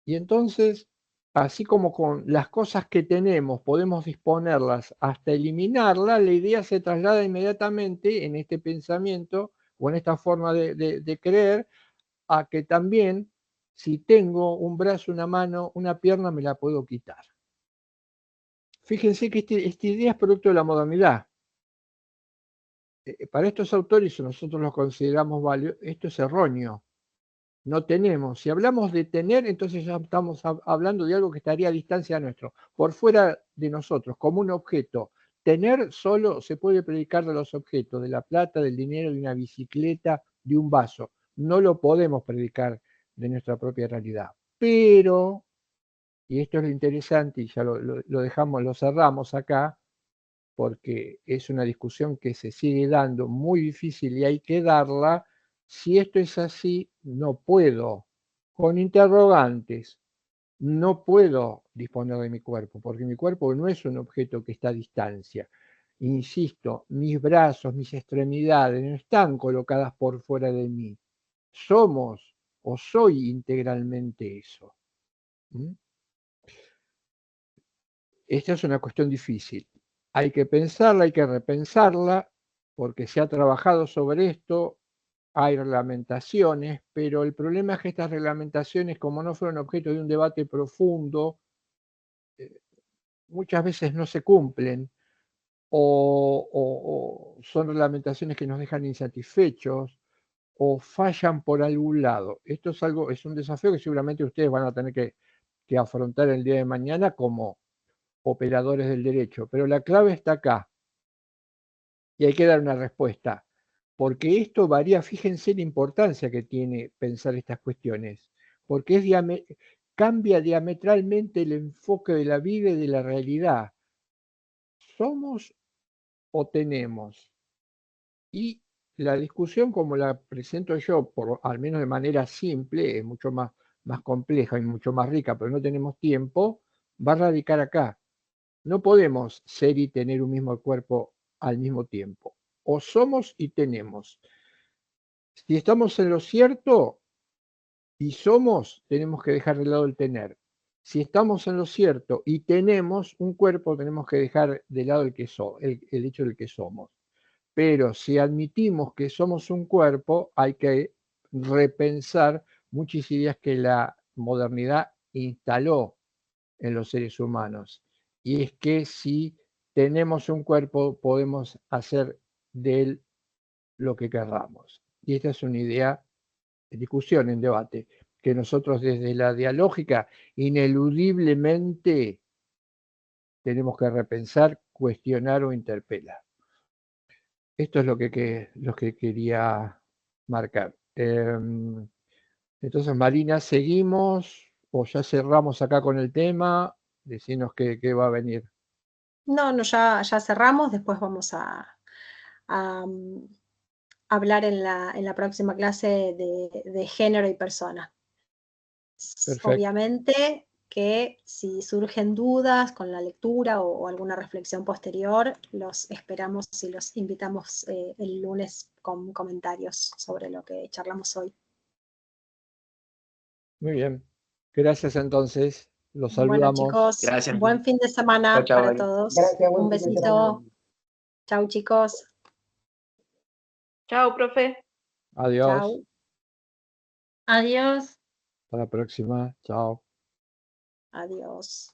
Y entonces, así como con las cosas que tenemos podemos disponerlas hasta eliminarlas, la idea se traslada inmediatamente en este pensamiento o en esta forma de creer a que también si tengo un brazo, una mano, una pierna, me la puedo quitar. Fíjense que esta idea es producto de la modernidad. Para estos autores, si nosotros los consideramos válidos, esto es erróneo. No tenemos. Si hablamos de tener, entonces ya estamos hablando de algo que estaría a distancia nuestro, por fuera de nosotros, como un objeto. Tener solo se puede predicar de los objetos, de la plata, del dinero, de una bicicleta, de un vaso. No lo podemos predicar de nuestra propia realidad. Pero, y esto es lo interesante, y ya lo dejamos, lo cerramos acá, porque es una discusión que se sigue dando muy difícil y hay que darla. Si esto es así, no puedo, con interrogantes, no puedo disponer de mi cuerpo, porque mi cuerpo no es un objeto que está a distancia. Insisto, mis brazos, mis extremidades no están colocadas por fuera de mí. Somos o soy integralmente eso. ¿Mm? Esta es una cuestión difícil. Hay que pensarla, hay que repensarla, porque se ha trabajado sobre esto, hay reglamentaciones, pero el problema es que estas reglamentaciones, como no fueron objeto de un debate profundo, muchas veces no se cumplen o son reglamentaciones que nos dejan insatisfechos o fallan por algún lado. Esto es un desafío que seguramente ustedes van a tener que afrontar el día de mañana como operadores del derecho, pero la clave está acá y hay que dar una respuesta, porque esto varía, fíjense la importancia que tiene pensar estas cuestiones, porque cambia diametralmente el enfoque de la vida y de la realidad. ¿Somos o tenemos? Y la discusión como la presento yo, al menos de manera simple, es mucho más compleja y mucho más rica, pero no tenemos tiempo, va a radicar acá. No podemos ser y tener un mismo cuerpo al mismo tiempo. O somos y tenemos. Si estamos en lo cierto y somos, tenemos que dejar de lado el tener. Si estamos en lo cierto y tenemos un cuerpo, tenemos que dejar de lado el hecho del que somos. Pero si admitimos que somos un cuerpo, hay que repensar muchas ideas que la modernidad instaló en los seres humanos. Y es que si tenemos un cuerpo, podemos hacer de él lo que querramos. Y esta es una idea de discusión, en debate, que nosotros desde la dialógica ineludiblemente tenemos que repensar, cuestionar o interpelar. Esto es lo que quería marcar. Entonces, Marina, ¿seguimos o ya cerramos acá con el tema? Decinos qué va a venir. No, ya cerramos, después vamos a hablar en la próxima clase de género y persona. Perfecto. Obviamente que si surgen dudas con la lectura o alguna reflexión posterior, los esperamos y los invitamos el lunes con comentarios sobre lo que charlamos hoy. Muy bien. Gracias entonces. Los Bueno, saludamos. chicos, Gracias. buen fin de semana Chao, para chao. todos. Gracias, buen Un fin de semana. besito. Chau, chicos. Chao, profe. Adiós. Chau. Adiós. Hasta la próxima. Chao. Adiós.